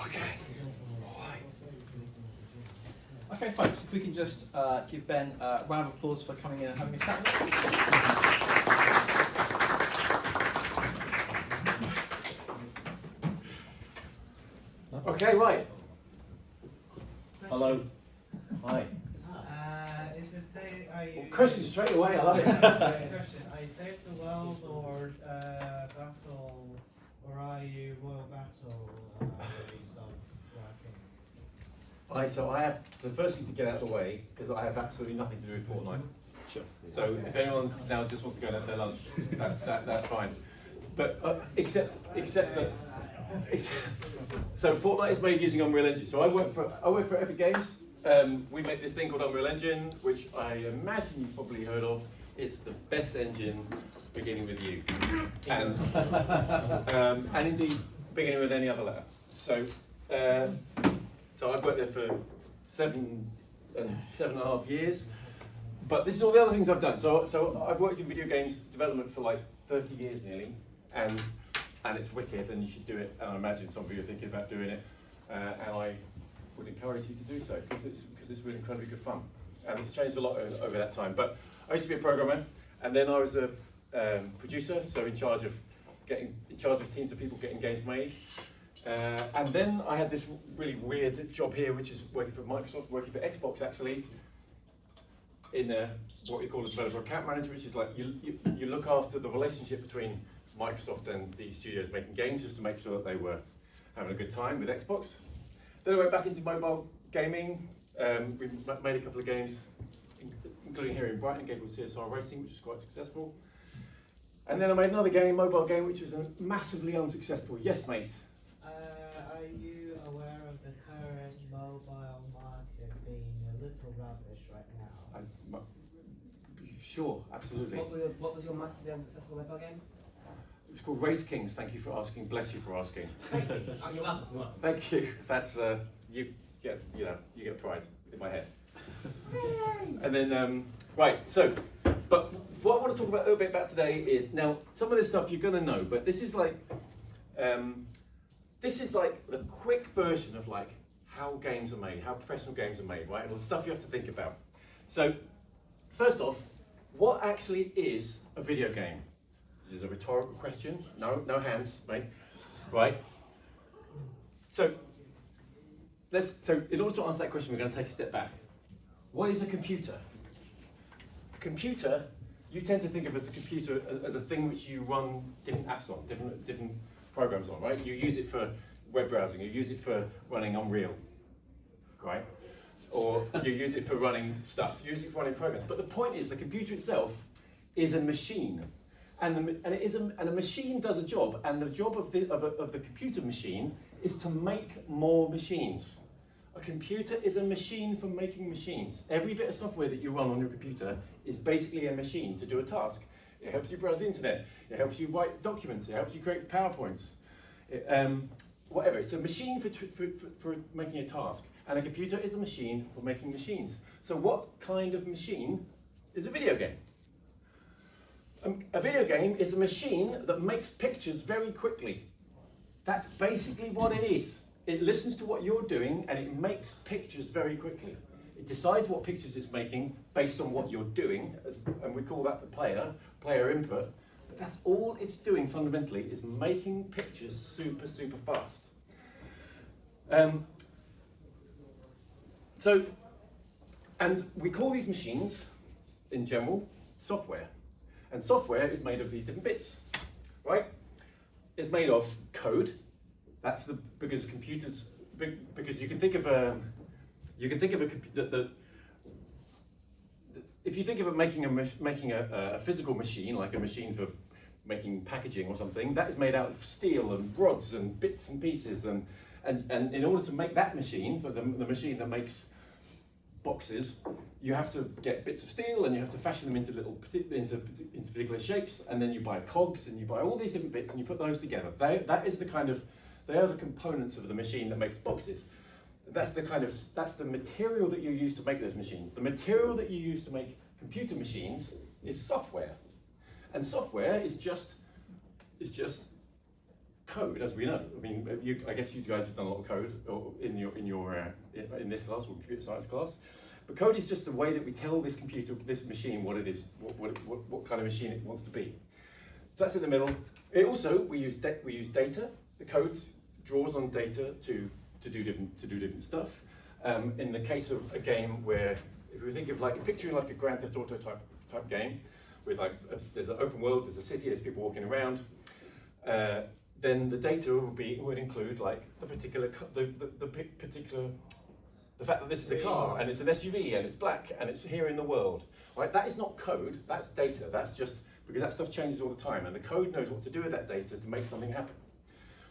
Okay. All right. Okay, folks, if we can just give Ben a round of applause for coming in and having a chat with us. Okay, right. Hello. Hi. Is it say, are you... Question straight away, I love it. Question, are you Save the World or Battle, or are you Royal Battle release of working? Right, so first thing to get out of the way, because I have absolutely nothing to do with Fortnite. Sure. So if anyone now just wants to go and have their lunch, that's fine. But except that, so Fortnite is made using Unreal Engine. So I work for Epic Games. We make this thing called Unreal Engine, which I imagine you've probably heard of. It's the best engine, beginning with U, and indeed beginning with any other letter. So I've worked there for 7.5 years. But this is all the other things I've done. So I've worked in video games development for like 30 years nearly, and it's wicked, and you should do it. And I imagine some of you are thinking about doing it, and I would encourage you to do so because it's really incredibly good fun, and it's changed a lot over that time. But I used to be a programmer, and then I was a producer, so in charge of teams of people getting games made. And then I had this really weird job here, which is working for Microsoft, working for Xbox actually, in what we call a developer account manager, which is like you look after the relationship between Microsoft and the studios making games, just to make sure that they were having a good time with Xbox. Then I went back into mobile gaming. We made a couple of games, including here in Brighton, a game called CSR Racing, which was quite successful. And then I made another game, mobile game, which was massively unsuccessful. Yes, mate. Are you aware of the current mobile market being a little rubbish right now? Sure, absolutely. What was your massively unsuccessful mobile game? It was called Race Kings. Thank you for asking. Bless you for asking. You're welcome. Thank you. That's you get a prize in my head. And then right. So, but what I want to talk about a little bit about today is now some of this stuff you're going to know, but this is like the quick version of like how games are made, how professional games are made, right? And the stuff you have to think about. So, first off, what actually is a video game? This is a rhetorical question. No hands, mate. Right. So in order to answer that question, we're going to take a step back. What is a computer? A computer, you tend to think of as a computer as a thing which you run different apps on, different programs on, right? You use it for web browsing, you use it for running Unreal, right? Or you use it for running stuff, you use it for running programs. But the point is, the computer itself is a machine. And a machine does a job, and the job of the computer machine is to make more machines. A computer is a machine for making machines. Every bit of software that you run on your computer is basically a machine to do a task. It helps you browse the internet, it helps you write documents, it helps you create PowerPoints, whatever. It's a machine for making a task, and a computer is a machine for making machines. So what kind of machine is a video game? A video game is a machine that makes pictures very quickly. That's basically what it is. It listens to what you're doing and it makes pictures very quickly. It decides what pictures it's making based on what you're doing, and we call that the player input. But that's all it's doing fundamentally, is making pictures super fast. And we call these machines, in general, software. And software is made of these different bits, right? It's made of code. Because you can think of if you think of making a physical machine, like a machine for making packaging or something, that is made out of steel and rods and bits and pieces, and in order to make that machine, for the machine that makes boxes, you have to get bits of steel and you have to fashion them into particular shapes, and then you buy cogs and you buy all these different bits and you put those together. They are the components of the machine that makes boxes. That's the material that you use to make those machines. The material that you use to make computer machines is software, and software is just code, as we know. I mean, I guess you guys have done a lot of code in this class or computer science class. But code is just the way that we tell this computer, this machine, what it is, what kind of machine it wants to be. So that's in the middle. We use data. The code draws on data to do different stuff. In the case of a game where, if we think of picturing like a Grand Theft Auto type game, with there's an open world, there's a city, there's people walking around, then the data would include like the fact that this is a car and it's an SUV and it's black and it's here in the world. Right? That is not code, that's data. That's just because that stuff changes all the time and the code knows what to do with that data to make something happen.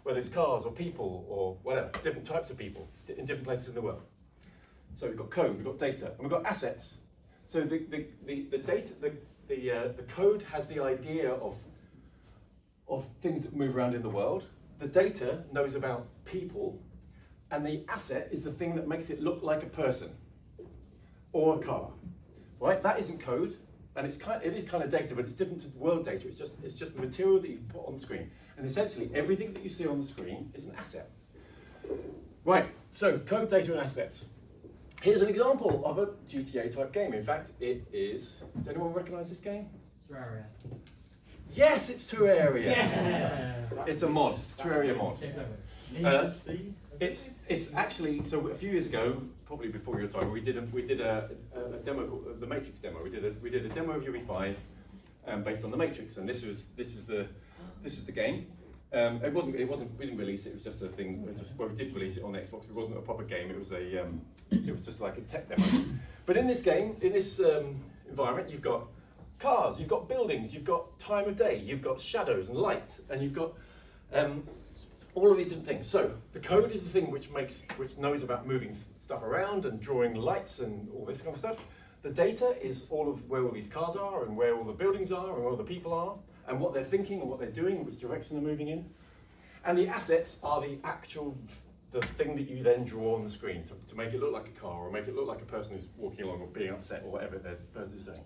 Whether it's cars or people or whatever, different types of people in different places in the world. So we've got code, we've got data, and we've got assets. So the code has the idea of things that move around in the world. The data knows about people, and the asset is the thing that makes it look like a person or a car. Right? That isn't code, and it is kind of data, but it's different to world data. It's just the material that you put on the screen, and essentially everything that you see on the screen is an asset. Right. So code, data, and assets. Here's an example of a GTA type game. In fact, it is. Does anyone recognise this game? Terraria. Yes, it's Terraria. Yeah. It's a mod. It's a Terraria mod. It's actually, so a few years ago, probably before your time, we did a demo, the Matrix demo. We did a demo of UE5 based on the Matrix, and this was the game. We didn't release it. It was just a thing. We did release it on the Xbox. It wasn't a proper game. It was just like a tech demo. But in this game, in this environment, you've got cars, you've got buildings, you've got time of day, you've got shadows and light, and you've got all of these different things. So the code is the thing which knows about moving stuff around and drawing lights and all this kind of stuff. The data is all of where all these cars are and where all the buildings are and where all the people are and what they're thinking and what they're doing, which direction they're moving in. And the assets are the thing that you then draw on the screen to make it look like a car or make it look like a person who's walking along or being upset or whatever the person is doing.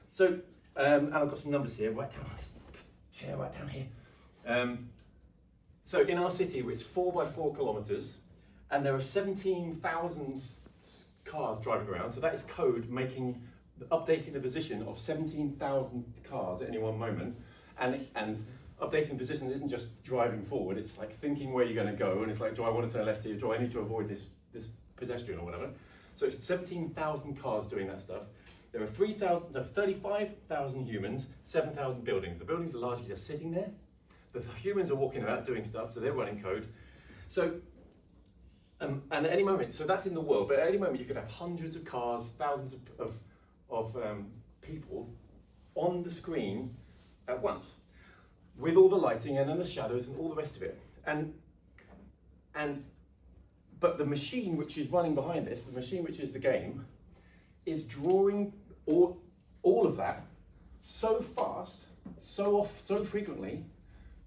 So, and I've got some numbers here, right down on this chair, right down here. So in our city, it's 4 by 4 kilometres, and there are 17,000 cars driving around. So that is code updating the position of 17,000 cars at any one moment, and updating the position isn't just driving forward. It's like thinking where you're going to go, and it's like, do I want to turn left here? Do I need to avoid this pedestrian or whatever? So it's 17,000 cars doing that stuff. There are 35,000 humans, 7,000 buildings. The buildings are largely just sitting there. The humans are walking about doing stuff, so they're running code. So, and at any moment, so that's in the world, but at any moment you could have hundreds of cars, thousands of people on the screen at once, with all the lighting and then the shadows and all the rest of it. But the machine which is running behind this, the machine which is the game, is drawing all of that so fast, so frequently,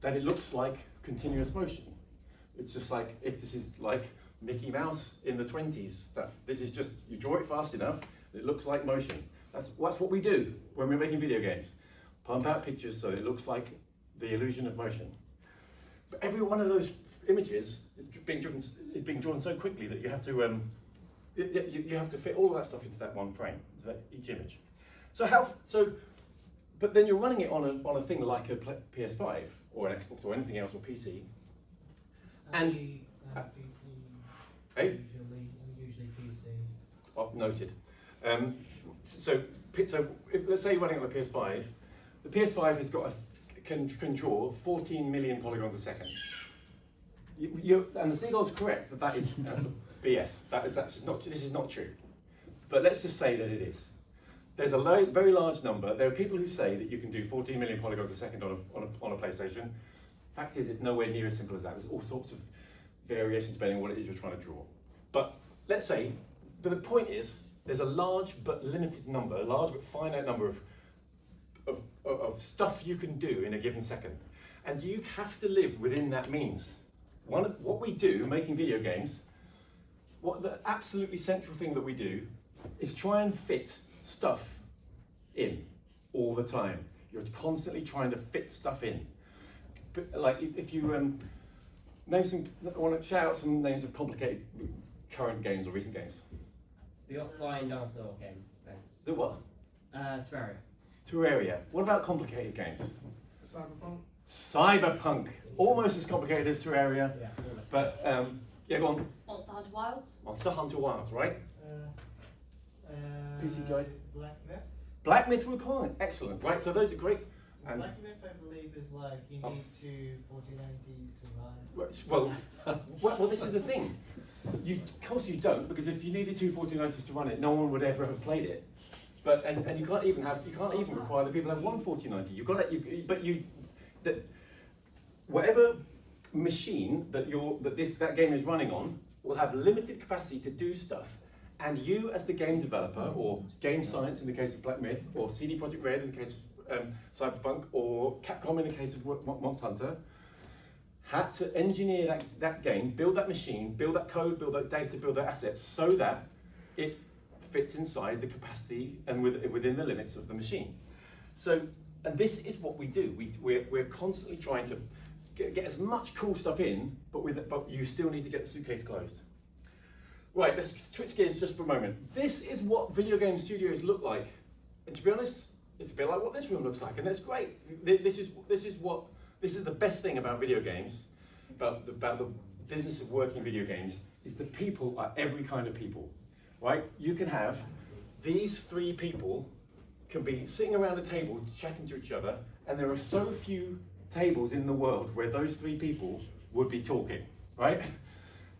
that it looks like continuous motion. It's just like, if this is like Mickey Mouse in the 20s stuff, this is just, you draw it fast enough, it looks like motion. That's what we do when we're making video games. Pump out pictures so it looks like the illusion of motion. But every one of those images is being drawn so quickly that you have to you have to fit all of that stuff into that one frame, into each image. But then you're running it on a thing like a PS5 or an Xbox or anything else or PC. And PC. Hey? Usually PC. Oh, noted. So let's say you're running on a PS5. The PS5 has got can draw 14 million polygons a second. And the Seagull's correct that is BS. This is not true. But let's just say that it is. There's a very large number. There are people who say that you can do 14 million polygons a second on a PlayStation. Fact is, it's nowhere near as simple as that. There's all sorts of variations depending on what it is you're trying to draw. But let's say, but the point is, there's a large but limited number, a large but finite number of stuff you can do in a given second. And you have to live within that means. What we do, making video games, the absolutely central thing that we do is try and fit stuff in all the time. You're constantly trying to fit stuff in. like if you name some, I want to shout out some names of complicated current games or recent games. The offline dinosaur game. Then. The what? Terraria. Terraria. What about complicated games? Cyberpunk. Cyberpunk. Almost as complicated as Terraria. Yeah. But yeah, go on. Monster Hunter Wilds. Monster Hunter Wilds, right? PC Guide. Black Myth. Black Myth Wukong. Excellent. Right. So those are great. And Black Myth, I believe, is like you need two 4090s to run. well, this is the thing. Of course you don't, because if you needed two 4090s to run it, no one would ever have played it. But and you can't even require that people have one 4090. You've got that whatever machine that game is running on will have limited capacity to do stuff. And you, as the game developer, or Game Science in the case of Black Myth, or CD Projekt Red in the case of Cyberpunk, or Capcom in the case of Monster Hunter, had to engineer that game, build that machine, build that code, build that data, build that assets, so that it fits inside the capacity and within the limits of the machine. So, and this is what we do. We're constantly trying to get as much cool stuff in, but you still need to get the suitcase closed. Right, let's switch gears just for a moment. This is what video game studios look like. And to be honest, it's a bit like what this room looks like, and that's great. This is the best thing about video games, about the business of working video games, is the people are every kind of people, right? You can have these three people can be sitting around a table chatting to each other, and there are so few tables in the world where those three people would be talking, right?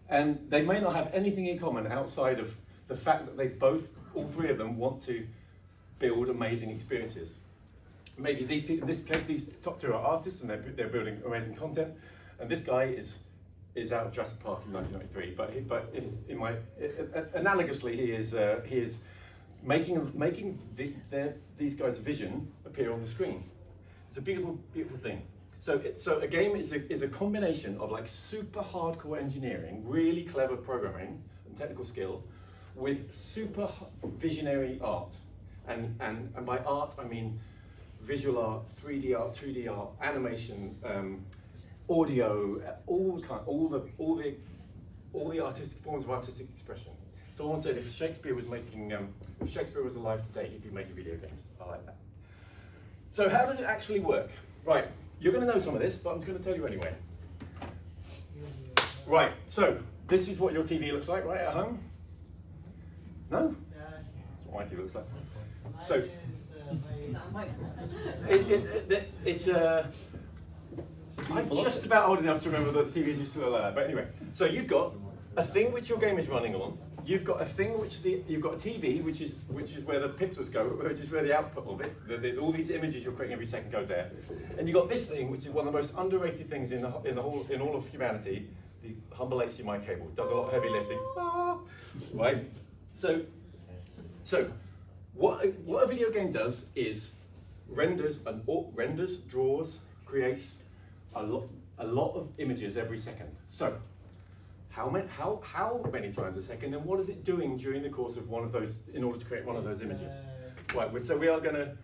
And they may not have anything in common outside of the fact that all three of them want to build amazing experiences. Maybe these people, in this case, these top two are artists and they're building amazing content. And this guy is out of Jurassic Park in 1993. But analogously, he is making these guys' vision appear on the screen. It's a beautiful, beautiful thing. So a game is a combination of like super hardcore engineering, really clever programming and technical skill, with super visionary art. And by art I mean visual art, 3D art, 2D art, animation, audio, all the artistic forms of artistic expression. So I want to say, if Shakespeare was alive today, he'd be making video games. I like that. So how does it actually work? Right, you're going to know some of this, but I'm just going to tell you anyway. Right, so this is what your TV looks like, right, at home? No? That's what my TV looks like. So I'm just about old enough to remember that the TVs used to look like that. But anyway, so you've got a thing which your game is running on. You've got a thing you've got a TV which is where the pixels go, which is where the output of it. All these images you're creating every second go there. And you've got this thing which is one of the most underrated things in all of humanity, the humble HDMI cable. It does a lot of heavy lifting. Right? So what a video game does is renders, draws, creates a lot of images every second. So how many times a second, and what is it doing during the course of one of those in order to create one of those images? Right. So we are going to.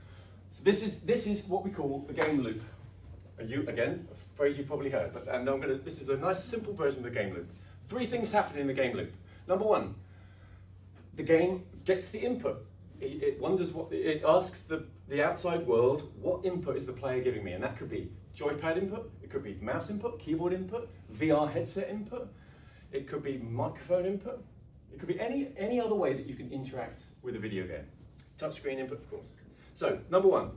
So this is what we call the game loop. Again, a phrase you've probably heard, this is a nice simple version of the game loop. Three things happen in the game loop. Number one, the game gets the input. It wonders it asks the outside world, what input is the player giving me? And that could be joypad input, it could be mouse input, keyboard input, VR headset input, it could be microphone input, it could be any other way that you can interact with a video game. Touchscreen input, of course. So, number one,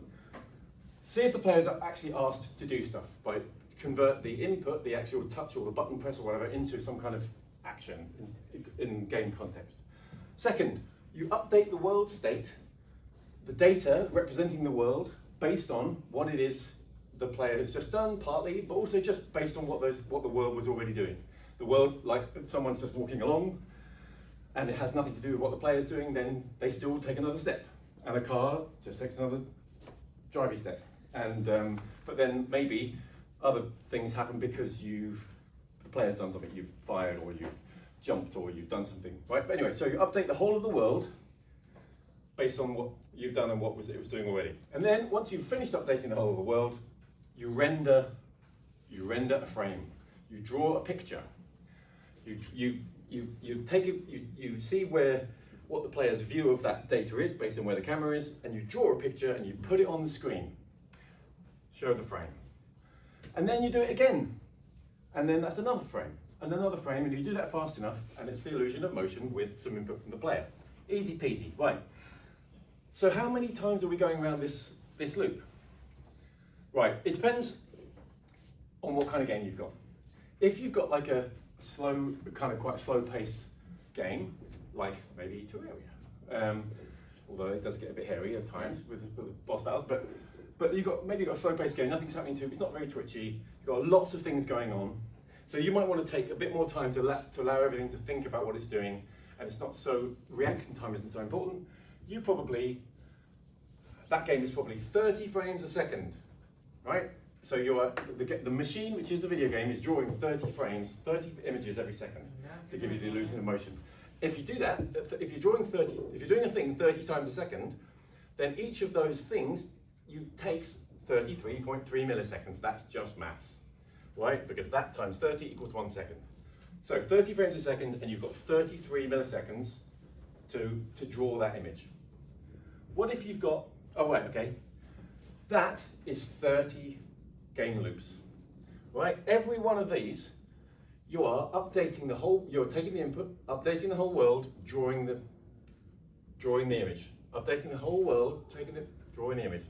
see if the players are actually asked to do stuff by convert the input, the actual touch or the button press or whatever, into some kind of action in game context. Second, you update the world state, the data representing the world, based on what it is the player has just done, partly, but also just based on what the world was already doing. The world, like if someone's just walking along, and it has nothing to do with what the player's doing, then they still take another step. And a car just takes another driving step. And but then maybe other things happen because the player's done something, you've fired or you've jumped or you've done something, right? But anyway, so you update the whole of the world based on what you've done and what it was doing already. And then once you've finished updating the whole of the world, you render you render a frame, you draw a picture, you take it, you see what the player's view of that data is based on where the camera is, and you draw a picture and you put it on the screen. Show the frame. And then you do it again. And then that's another frame, and another frame, and you do that fast enough, and it's the illusion of motion with some input from the player. Easy peasy, right. So how many times are we going around this loop? Right, it depends on what kind of game you've got. If you've got like a slow, kind of quite slow paced game, like maybe Terraria, although it does get a bit hairy at times with boss battles, but maybe you've got a slow paced game, nothing's happening to it, it's not very twitchy, you've got lots of things going on. So you might want to take a bit more time to allow everything to think about what it's doing, and it's not so, reaction time isn't so important. That game is probably 30 frames a second, right? So the machine, which is the video game, is drawing 30 frames, 30 images every second to give you the illusion of motion. If you do that, if you're doing a thing 30 times a second, then each of those things takes 33.3 milliseconds. That's just maths, right? Because that times 30 equals 1 second. So 30 frames a second, and you've got 33 milliseconds to draw that image. What if you've got, oh right, okay, that is 30 game loops, right? Every one of these, you are updating the whole, you're taking the input, updating the whole world, drawing the image. Updating the whole world, drawing the image.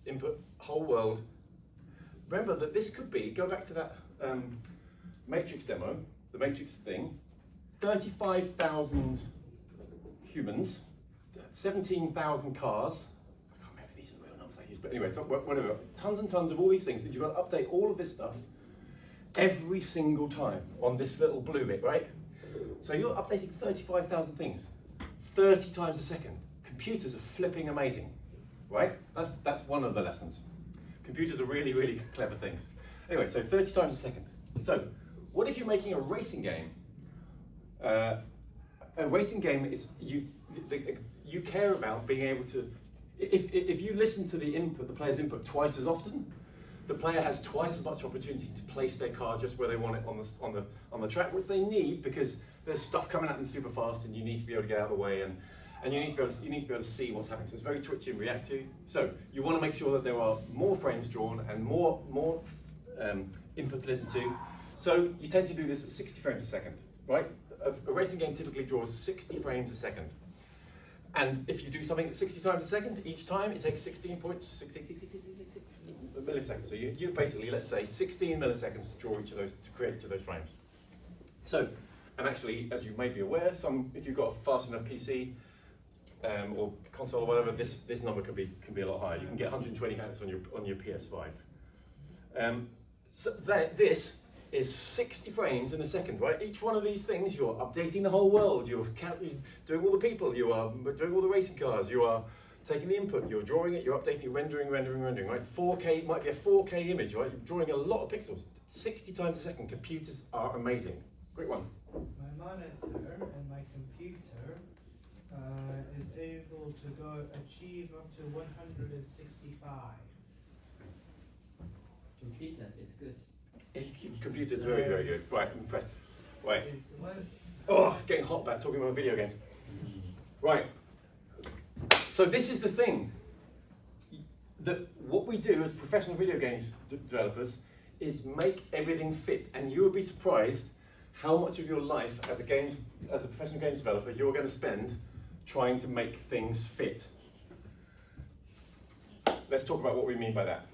Input, whole world. Remember that this could be, go back to that Matrix demo, the Matrix thing, 35,000 humans, 17,000 cars. I can't remember, these are the real numbers I use, but anyway, whatever. Tons and tons of all these things that you've got to update all of this stuff every single time on this little blue bit, right? So you're updating 35,000 things, 30 times a second. Computers are flipping amazing, right? That's one of the lessons. Computers are really, really clever things. Anyway, so 30 times a second. So what if you're making a racing game? A racing game is, you care about being able to, if you listen to the player's input twice as often, the player has twice as much opportunity to place their car just where they want it on the track, which they need because there's stuff coming at them super fast, and you need to be able to get out of the way, and you need to be able to see what's happening. So it's very twitchy and react to. So you want to make sure that there are more frames drawn and more input to listen to. So you tend to do this at 60 frames a second, right? A racing game typically draws 60 frames a second. And if you do something at 60 times a second, each time it takes 16.6 milliseconds. So you basically, let's say, 16 milliseconds to draw each of those, to create each of those frames. So, and actually, as you may be aware, if you've got a fast enough PC or console or whatever, this number can be a lot higher. You can get 120 hertz on your PS5. So this is 60 frames in a second, right? Each one of these things, you're updating the whole world, you're doing all the people, you are doing all the racing cars, you are taking the input, you're drawing it, you're updating, rendering, right? 4K, might be a 4K image, right? You're drawing a lot of pixels, 60 times a second. Computers are amazing. Great one. My monitor and my computer is able to achieve up to 165. Computer is good. Computer's very, very good. Right, I'm impressed. Right. It's Oh, it's getting hot about talking about video games. Right. So this is the thing. What we do as professional video games developers is make everything fit, and you will be surprised how much of your life as a professional games developer you're going to spend trying to make things fit. Let's talk about what we mean by that.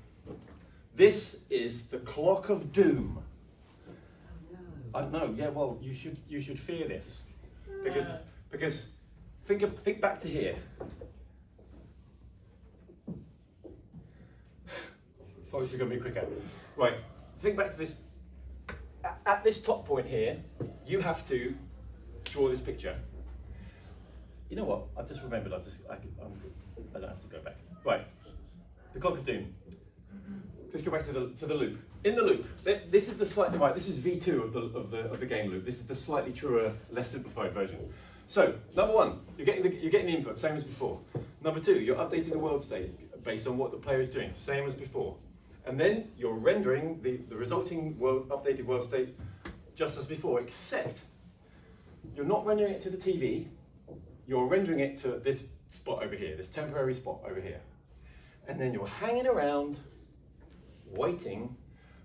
This is the clock of doom. I know. Yeah. Well, you should fear this, because think back to here. Folks, you're going to be quicker. Right. Think back to this. At this top point here, you have to draw this picture. You know what? I've just remembered. I don't have to go back. Right. The clock of doom. Let's go back to the loop. In the loop, this is the slightly right. This is V2 of the game loop. This is the slightly truer, less simplified version. So number one, you're getting the input, same as before. Number two, you're updating the world state based on what the player is doing, same as before. And then you're rendering the resulting updated world state just as before, except you're not rendering it to the TV, you're rendering it to this spot over here, this temporary spot over here. And then you're hanging around, waiting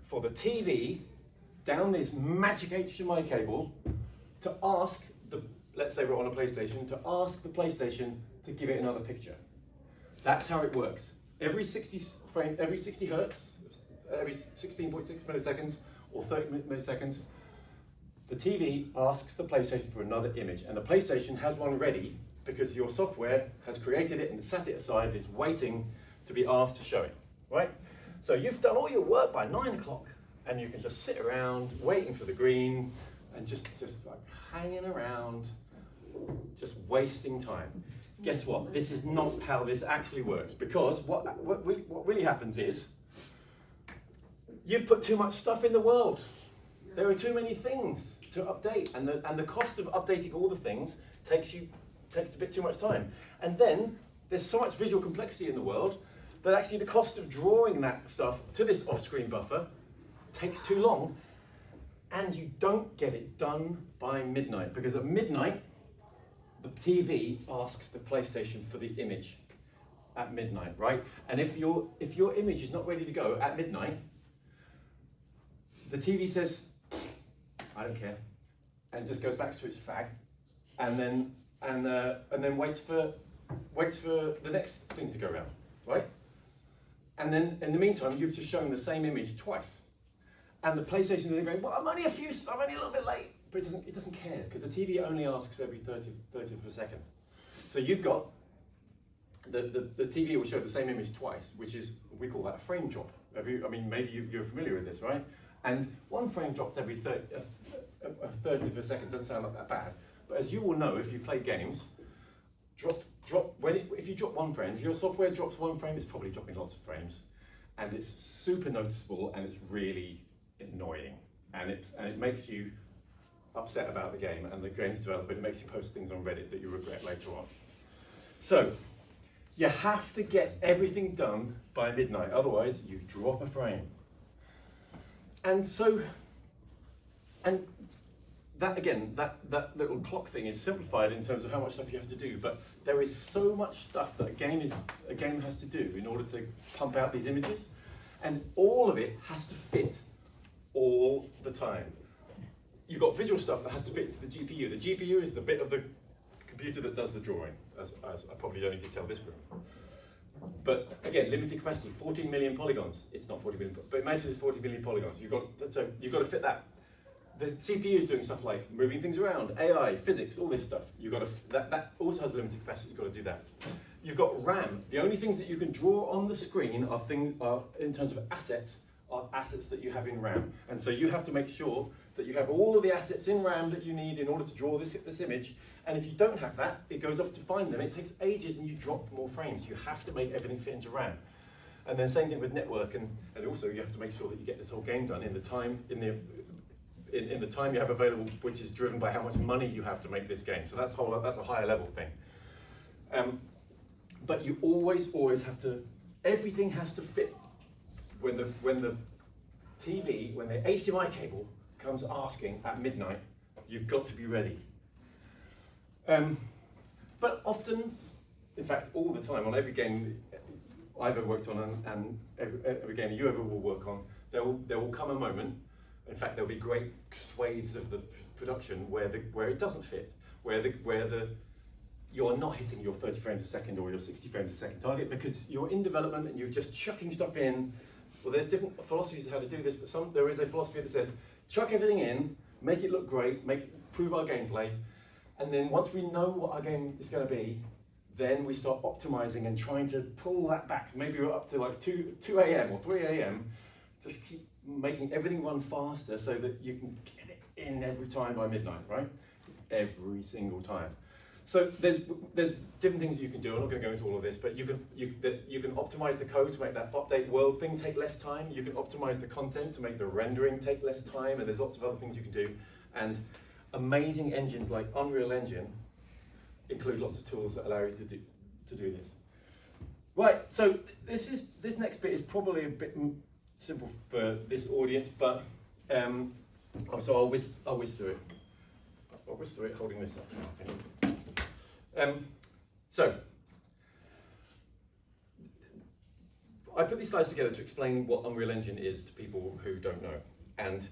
for the TV down this magic HDMI cable to ask let's say we're on a PlayStation, to ask the PlayStation to give it another picture. That's how it works. Every 60 hertz, every 16.6 milliseconds or 30 milliseconds, the TV asks the PlayStation for another image, and the PlayStation has one ready because your software has created it and set it aside, is waiting to be asked to show it, right? So you've done all your work by 9 o'clock, and you can just sit around waiting for the green and just like hanging around, just wasting time. Guess what? This is not how this actually works, because what really happens is you've put too much stuff in the world. There are too many things to update, and the cost of updating all the things takes a bit too much time. And then there's so much visual complexity in the world that actually the cost of drawing that stuff to this off-screen buffer takes too long, and you don't get it done by midnight, because at midnight the TV asks the PlayStation for the image at midnight, right? And if your image is not ready to go at midnight, the TV says, I don't care, and just goes back to its fag, and then waits for the next thing to go around, right? And then in the meantime, you've just shown the same image twice, and the PlayStation is going, well, I'm only a little bit late, but it doesn't care, because the TV only asks every 30th of a second. So you've got the TV will show the same image twice, which is, we call that a frame drop. Maybe you're familiar with this, right? And one frame dropped every 30th of a second doesn't sound like that bad, but as you all know, if you play games, if you drop one frame, if your software drops one frame, it's probably dropping lots of frames, and it's super noticeable, and it's really annoying, and it makes you upset about the game and the game's developer. It makes you post things on Reddit that you regret later on. So you have to get everything done by midnight, otherwise you drop a frame. And that again, that little clock thing is simplified in terms of how much stuff you have to do, but there is so much stuff that a game has to do in order to pump out these images, and all of it has to fit all the time. You've got visual stuff that has to fit into the GPU. The GPU is the bit of the computer that does the drawing, as I probably don't need to tell this room. But again, limited capacity, 14 million polygons. It's not 40 million, but imagine it's 40 million polygons. You've got to fit that. The CPU is doing stuff like moving things around, AI, physics, all this stuff. That also has limited capacity. It's got to do that. You've got RAM. The only things that you can draw on the screen are in terms of assets, are assets that you have in RAM. And so you have to make sure that you have all of the assets in RAM that you need in order to draw this image. And if you don't have that, it goes off to find them. It takes ages, and you drop more frames. You have to make everything fit into RAM. And then same thing with network, and also you have to make sure that you get this whole game done in the time you have available, which is driven by how much money you have to make this game. So that's a higher level thing. But you always have to. Everything has to fit. When the HDMI cable comes asking at midnight, you've got to be ready. But often, in fact, all the time, on every game I've ever worked on, and every game you ever will work on, there will come a moment. In fact, there'll be great swathes of the production where it doesn't fit, where you're not hitting your 30 frames a second or your 60 frames a second target because you're in development and you're just chucking stuff in. Well, there's different philosophies of how to do this, but there is a philosophy that says, chuck everything in, make it look great, prove our gameplay, and then once we know what our game is going to be, then we start optimizing and trying to pull that back. Maybe we're up to like 2 a.m. or 3 a.m. Just keep making everything run faster so that you can get it in every time by midnight, right? Every single time. So there's different things you can do. I'm not going to go into all of this, but you can optimize the code to make that update world thing take less time. You can optimize the content to make the rendering take less time, and there's lots of other things you can do. And amazing engines like Unreal Engine include lots of tools that allow you to do this. Right. So this next bit is probably a bit simple for this audience, but so I'll whiz through it. I'll whiz through it holding this up. So I put these slides together to explain what Unreal Engine is to people who don't know, and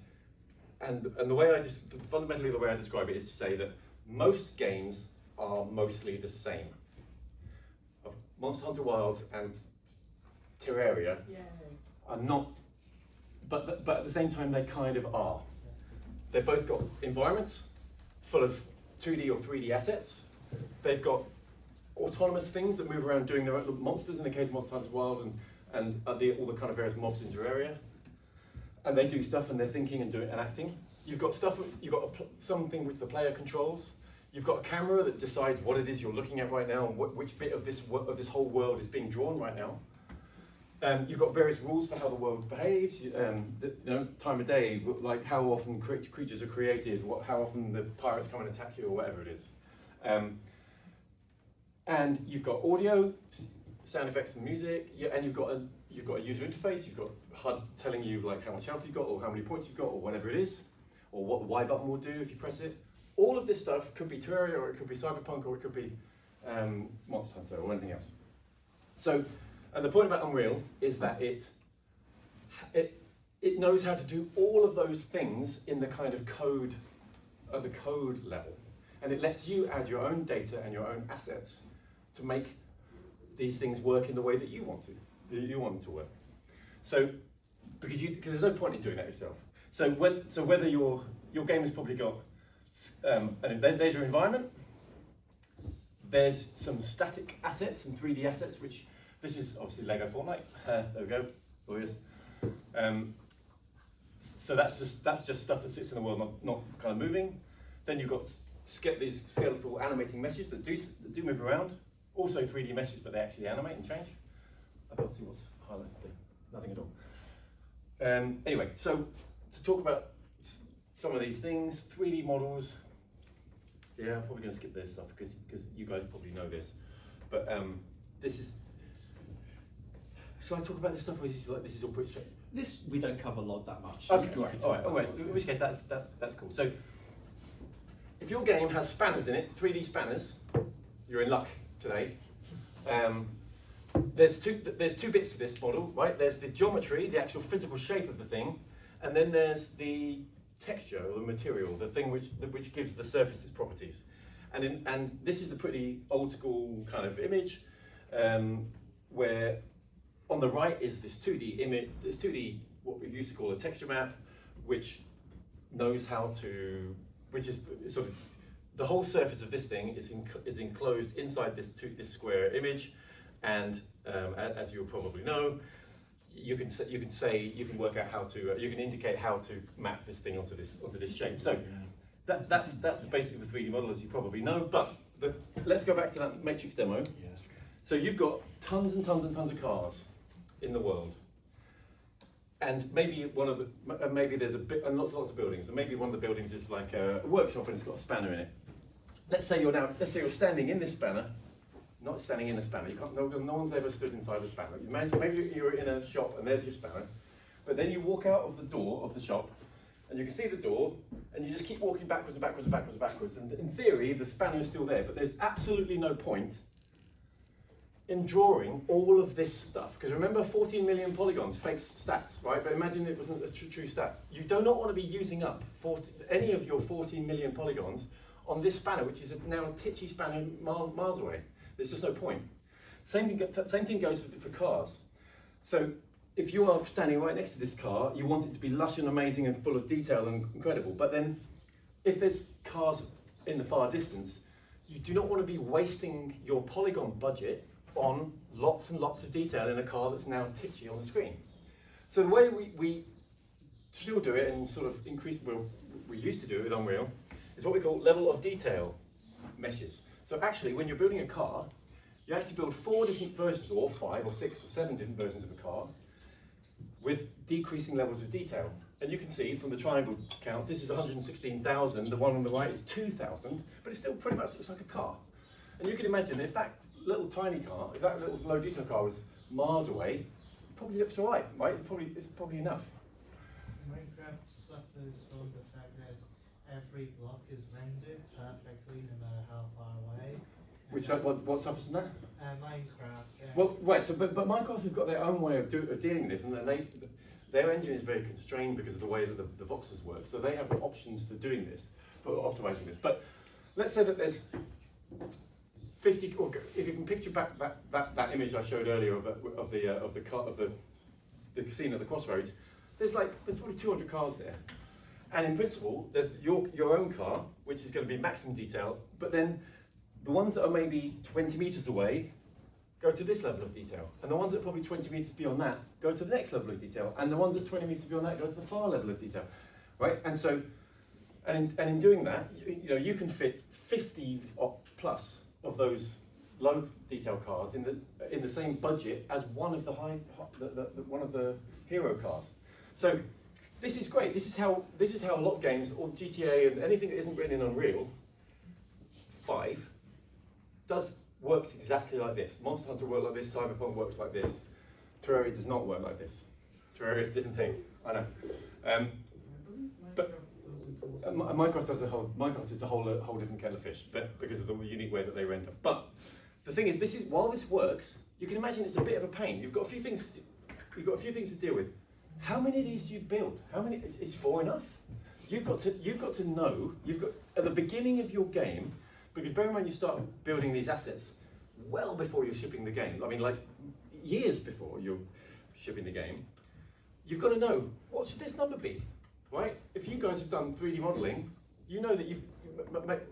the way fundamentally the way I describe it is to say that most games are mostly the same. Monster Hunter Wilds and Terraria are not, but at the same time they kind of are. They've both got environments full of 2D or 3D assets. They've got autonomous things that move around doing their own monsters in the case of Monster Hunter Wild and all the kind of various mobs in Terraria. And they do stuff and they're thinking and doing and acting. You've got something which the player controls. You've got a camera that decides what it is you're looking at right now and which bit of this whole world is being drawn right now. You've got various rules for how the world behaves. Time of day, like how often creatures are created, how often the pirates come and attack you, or whatever it is. And you've got audio, sound effects, and music. And you've got a user interface. You've got HUD telling you like how much health you've got, or how many points you've got, or whatever it is, or what the Y button will do if you press it. All of this stuff could be Terraria, or it could be Cyberpunk, or it could be Monster Hunter, or anything else. So, and the point about Unreal is that it knows how to do all of those things in the kind of code, at the code level, and it lets you add your own data and your own assets to make these things work in the way that you want them to work. So, because there's no point in doing that yourself. So whether your game has probably got there's your environment. There's some static assets and 3D assets, which this is obviously Lego Fortnite. There we go, lawyers. So that's just stuff that sits in the world, not kind of moving. Then you've got these skeletal animating meshes that do move around. Also 3D meshes, but they actually animate and change. I can't see what's highlighted there. Nothing at all. Anyway, so to talk about some of these things, 3D models. Yeah, I'm probably going to skip this stuff because you guys probably know this. But this is. Shall I talk about this stuff, or is this is all pretty straight? This we don't cover a lot that much. Okay, all right. In which case, that's cool. So, if your game has spanners in it, 3D spanners, you're in luck today. There's two bits of this model, right? There's the geometry, the actual physical shape of the thing, and then there's the texture or the material, the thing which gives the surface its properties. And this is a pretty old school kind of image, where on the right is this 2D image, this 2D, what we used to call a texture map, which knows how to, which is sort of, the whole surface of this thing is enclosed inside this square image, and as you'll probably know, you can work out how to, you can indicate how to map this thing onto this shape. So that's the basic of a 3D model, as you probably know. But let's go back to that Matrix demo. Yeah. So you've got tons and tons and tons of cars in the world, and maybe maybe there's lots of buildings, and maybe one of the buildings is like a workshop and it's got a spanner in it. Let's say you're standing in this spanner. Not standing in a spanner. No one's ever stood inside a spanner. Imagine maybe you're in a shop and there's your spanner, but then you walk out of the door of the shop, and you can see the door, and you just keep walking backwards and backwards and backwards and backwards. And in theory, the spanner is still there, but there's absolutely no point in drawing all of this stuff. Because remember, 14 million polygons, fake stats, right? But imagine it wasn't a true stat. You do not want to be using up any of your 14 million polygons on this spanner, which is now a titchy spanner miles away. There's just no point. Same thing goes for cars. So if you are standing right next to this car, you want it to be lush and amazing and full of detail and incredible. But then if there's cars in the far distance, you do not want to be wasting your polygon budget on lots and lots of detail in a car that's now titchy on the screen. So the way we still do it and sort of increase, well, we used to do it with Unreal, is what we call level of detail meshes. So actually, when you're building a car, you actually build 4 different versions, or 5 or 6 or 7 different versions of a car with decreasing levels of detail. And you can see from the triangle counts, this is 116,000, the one on the right is 2,000, but it still pretty much looks like a car. And you can imagine if that little tiny car, if that little low detail car was miles away, probably looks alright, right? It's probably enough. Minecraft suffers from the fact that every block is rendered perfectly no matter how far away. Which what suffers from that? Minecraft. Yeah. Well, right. So, but Minecraft have got their own way of dealing with this, and then their engine is very constrained because of the way that the voxels work. So they have options for doing this, for optimizing this. But let's say that there's 50, or if you can picture back that image I showed earlier of the scene at the crossroads, there's probably 200 cars there, and in principle there's your own car, which is going to be maximum detail, but then the ones that are maybe 20 meters away go to this level of detail, and the ones that are probably 20 meters beyond that go to the next level of detail, and the ones that are 20 meters beyond that go to the far level of detail, right? And so, and in doing that, you can fit 50 or plus of those low detail cars in the same budget as one of the one of the hero cars. So this is great. This is how a lot of games, or GTA and anything that isn't written in Unreal 5 works exactly like this. Monster Hunter works like this, Cyberpunk works like this. Terraria does not work like this. Terraria is a different thing, I know. But Minecraft is a whole different kettle of fish, but because of the unique way that they render. But the thing is, while this works, you can imagine it's a bit of a pain. You've got a few things to deal with. How many of these do you build? How many? Is 4 enough? You've got to know. At the beginning of your game, because bear in mind you start building these assets well before you're shipping the game. I mean, like years before you're shipping the game. You've got to know, what should this number be, right? If you guys have done 3D modeling, you know that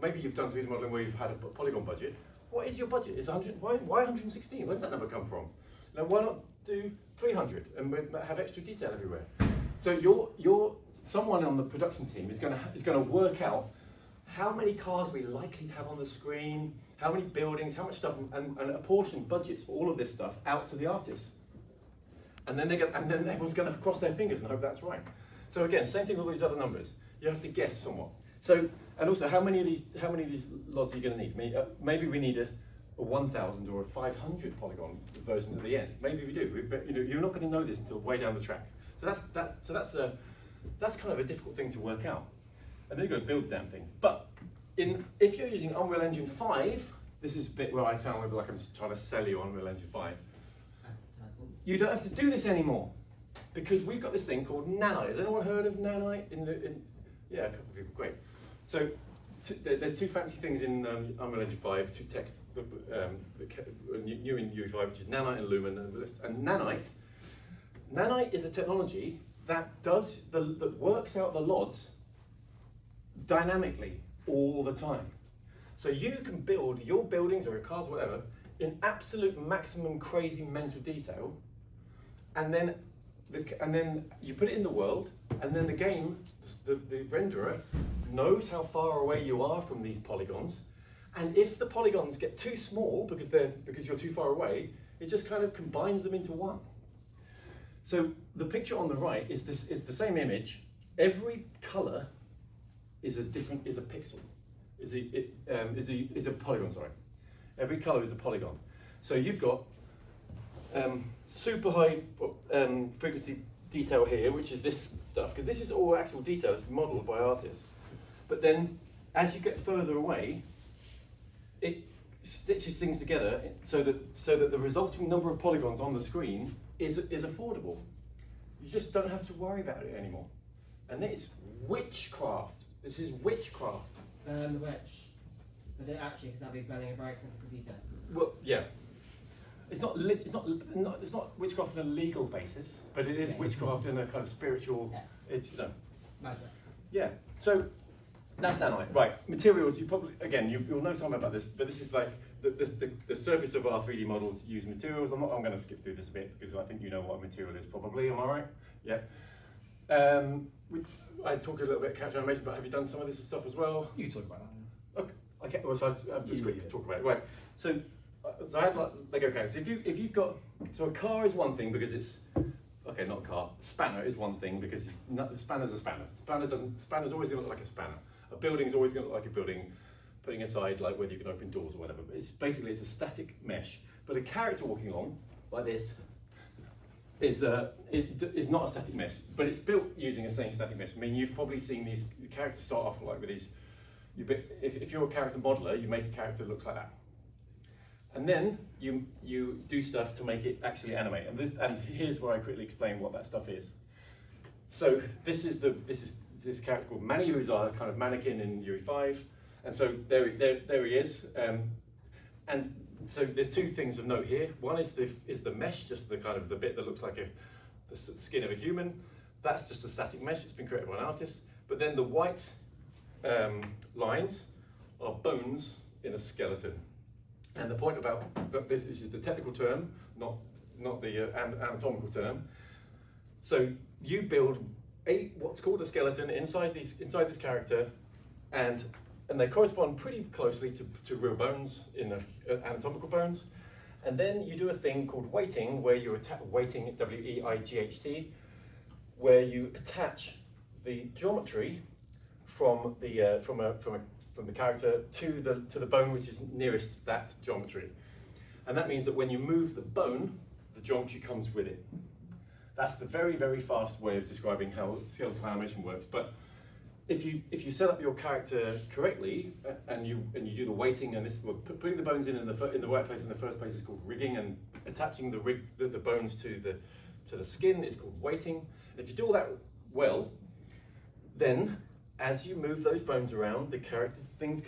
maybe you've done 3D modeling where you've had a polygon budget. What is your budget? It's 100. Why 116? Where did that number come from? Now, why not do 300 and have extra detail everywhere? So someone on the production team is going to work out how many cars we likely have on the screen, how many buildings, how much stuff, and apportion budgets for all of this stuff out to the artists. And then everyone's going to cross their fingers and hope that's right. So again, same thing with all these other numbers. You have to guess somewhat. So, and also, how many of these LODs are you going to need? Maybe we need a 1,000 or a 500 polygon versions at the end. Maybe we do. But you're not going to know this until way down the track. So that's kind of a difficult thing to work out. And then you've got to build the damn things. But if you're using Unreal Engine 5, this is a bit where I found maybe like I'm just trying to sell you Unreal Engine 5. You don't have to do this anymore, because we've got this thing called Nanite. Has anyone heard of Nanite? Yeah, a couple of people. Great. So there's two fancy things in Unreal Engine 5, two texts, new in UE5, which is Nanite and Lumen. And Nanite is a technology that works out the LODs dynamically all the time. So you can build your buildings or your cars, whatever, in absolute maximum crazy mental detail, and then you put it in the world, and then the game, the renderer, knows how far away you are from these polygons, and if the polygons get too small because you're too far away, it just kind of combines them into one. So the picture on the right is the same image. Every color is a pixel, is a polygon. Sorry, every color is a polygon. So you've got super high frequency detail here, which is this stuff, because this is all actual detail. It's modeled by artists. But then, as you get further away, it stitches things together so that the resulting number of polygons on the screen is affordable. You just don't have to worry about it anymore. And then it's witchcraft. This is witchcraft. The witch. But it actually, because that'd be burning a very expensive computer. Well, yeah. It's not witchcraft on a legal basis, but it is witchcraft in a kind of spiritual. Yeah. It's Magic. Yeah. So that's Nanite. Right. Materials. You'll know something about this, but this is like the surface of our 3D models use materials. I'm going to skip through this a bit because I think you know what a material is probably. Am I right? Yeah. I talked a little bit of character animation, but have you done some of this stuff as well? You can talk about that. Okay. Well, so I've just quickly to talk about it. Right. So I had like Lego characters. If you've got, so a car is one thing because it's okay, not a car. A spanner is one thing because a spanner's a spanner. Spanner's always going to look like a spanner. A building's always going to look like a building, putting aside like whether you can open doors or whatever. But it's a static mesh. But a character walking along like this is not a static mesh, but it's built using the same static mesh. I mean, you've probably seen these characters start off like with these. If you're a character modeler, you make a character that looks like that, and then you do stuff to make it actually animate. And here's where I quickly explain what that stuff is. So this is this character called Manny, who's our kind of mannequin in UE5, and so there he is. And so there's two things of note here. One is the mesh, just the kind of the bit that looks like the skin of a human. That's just a static mesh. It's been created by an artist. But then the white lines are bones in a skeleton. And the point about this is the technical term, not the anatomical term. So you build what's called a skeleton inside this character, and they correspond pretty closely to real bones, anatomical bones. And then you do a thing called weighting, where you weighting, W-E-I-G-H-T, where you attach the geometry from the character to the bone which is nearest that geometry. And that means that when you move the bone, the geometry comes with it. That's the very, very fast way of describing how skeletal animation works. But if you set up your character correctly and you do the weighting, and putting the bones in the right place in the first place is called rigging, and attaching the bones to the skin is called weighting. If you do all that well, then as you move those bones around, the bits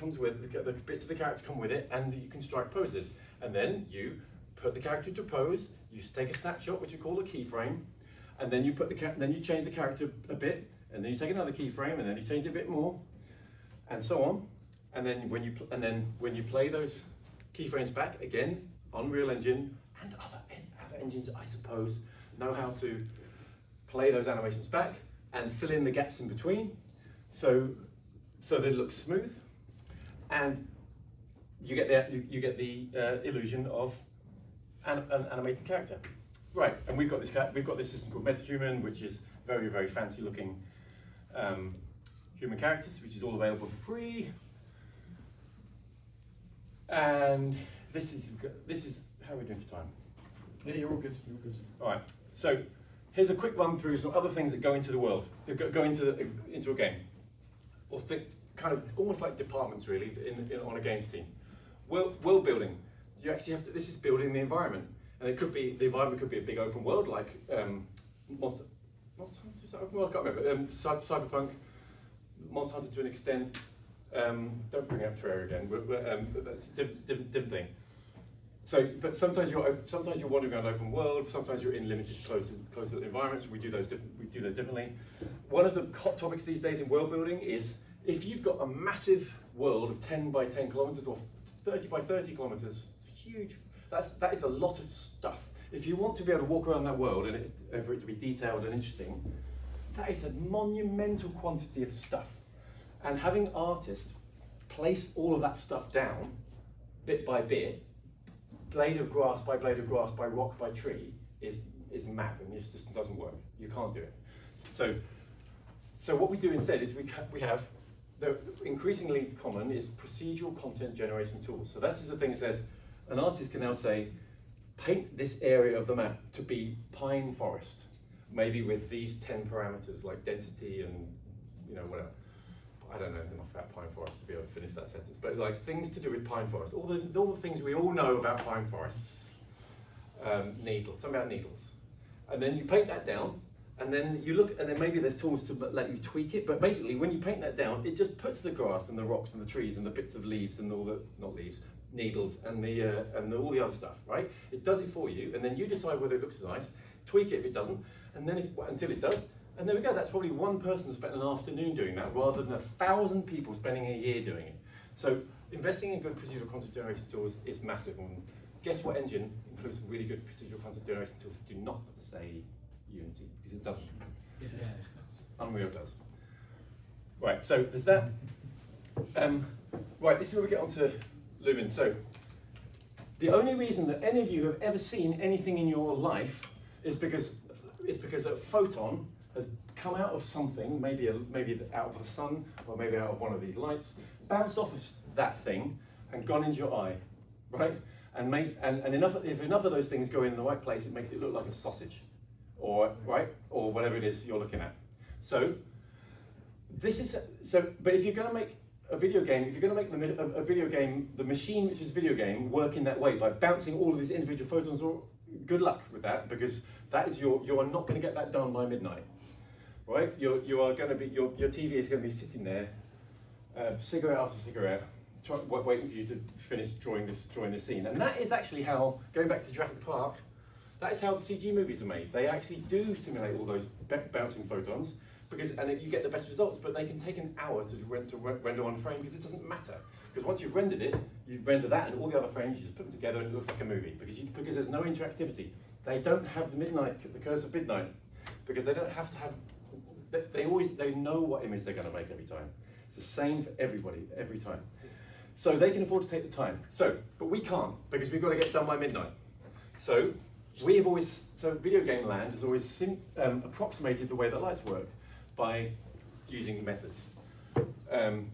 of the character come with it, and you can strike poses. And then you put the character into pose. You take a snapshot, which you call a keyframe, and then you change the character a bit, and then you take another keyframe, and then you change it a bit more, and so on. And then when you play those keyframes back again, Unreal Engine and other engines, I suppose, know how to play those animations back and fill in the gaps in between, so that it looks smooth, and you get the illusion of an animated character. Right, and we've got this system called MetaHuman, which is very, very fancy looking human characters, which is all available for free. And this is how are we doing for time? Yeah, you're all good. You're all good. All right. So here's a quick run through some other things that go into the world, go into a game, or think kind of almost like departments really on a games team. World building. You actually have to. This is building the environment, and the environment could be a big open world like Monster Hunter. Is that open world? I can't remember. Cyberpunk, Monster Hunter to an extent. Don't bring up Terraria again. That's a different thing. So, but sometimes you're wandering around open world. Sometimes you're in limited, closed environments. We do those differently. One of the hot topics these days in world building is if you've got a massive world of 10 by 10 kilometers or 30 by 30 kilometers, huge. That is a lot of stuff. If you want to be able to walk around that world and for it to be detailed and interesting, that is a monumental quantity of stuff. And having artists place all of that stuff down, bit by bit, blade of grass by blade of grass, by rock by tree, is mad, and it just doesn't work. You can't do it. So what we do instead is we have the increasingly common is procedural content generation tools. So this is the thing that says an artist can now say, paint this area of the map to be pine forest, maybe with these 10 parameters like density and whatever. I don't know enough about pine forest to be able to finish that sentence, but like things to do with pine forest, all the things we all know about pine forests, needles, something about needles, and then you paint that down, and then you look, and then maybe there's tools to let you tweak it, but basically when you paint that down, it just puts the grass and the rocks and the trees and the bits of leaves and all the needles and all the other stuff, right? It does it for you, and then you decide whether it looks nice, tweak it if it doesn't, and then until it does. And there we go, that's probably one person who spent an afternoon doing that rather than 1,000 people spending a year doing it. So investing in good procedural content generation tools is massive. And guess what engine includes some really good procedural content generation tools? Do not say Unity, because it doesn't. Yeah. Unreal does. Right, so there's that. Right, this is where we get onto Lumen. So the only reason that any of you have ever seen anything in your life is because a photon has come out of something, maybe out of the sun, or maybe out of one of these lights, bounced off of that thing, and gone into your eye, right? And if enough of those things go in the right place, it makes it look like a sausage, or whatever it is you're looking at. So this is but if you're going to make a video game, if you're going to make a video game, the machine which is a video game, work in that way by bouncing all of these individual photons, or good luck with that, because that is you are not going to get that done by midnight, right? You are going to be your TV is going to be sitting there, cigarette after cigarette, waiting for you to finish drawing this scene. And that is actually how, going back to Jurassic Park, that is how the CG movies are made. They actually do simulate all those bouncing photons, and you get the best results, but they can take an hour to render one frame, because it doesn't matter. Because once you've rendered it, you render that and all the other frames, you just put them together and it looks like a movie, because there's no interactivity. They don't have the curse of midnight, because they don't have to have, they know what image they're going to make every time. It's the same for everybody, every time. So they can afford to take the time. But we can't, because we've got to get it done by midnight. So video game land has always approximated the way that lights work by using methods. And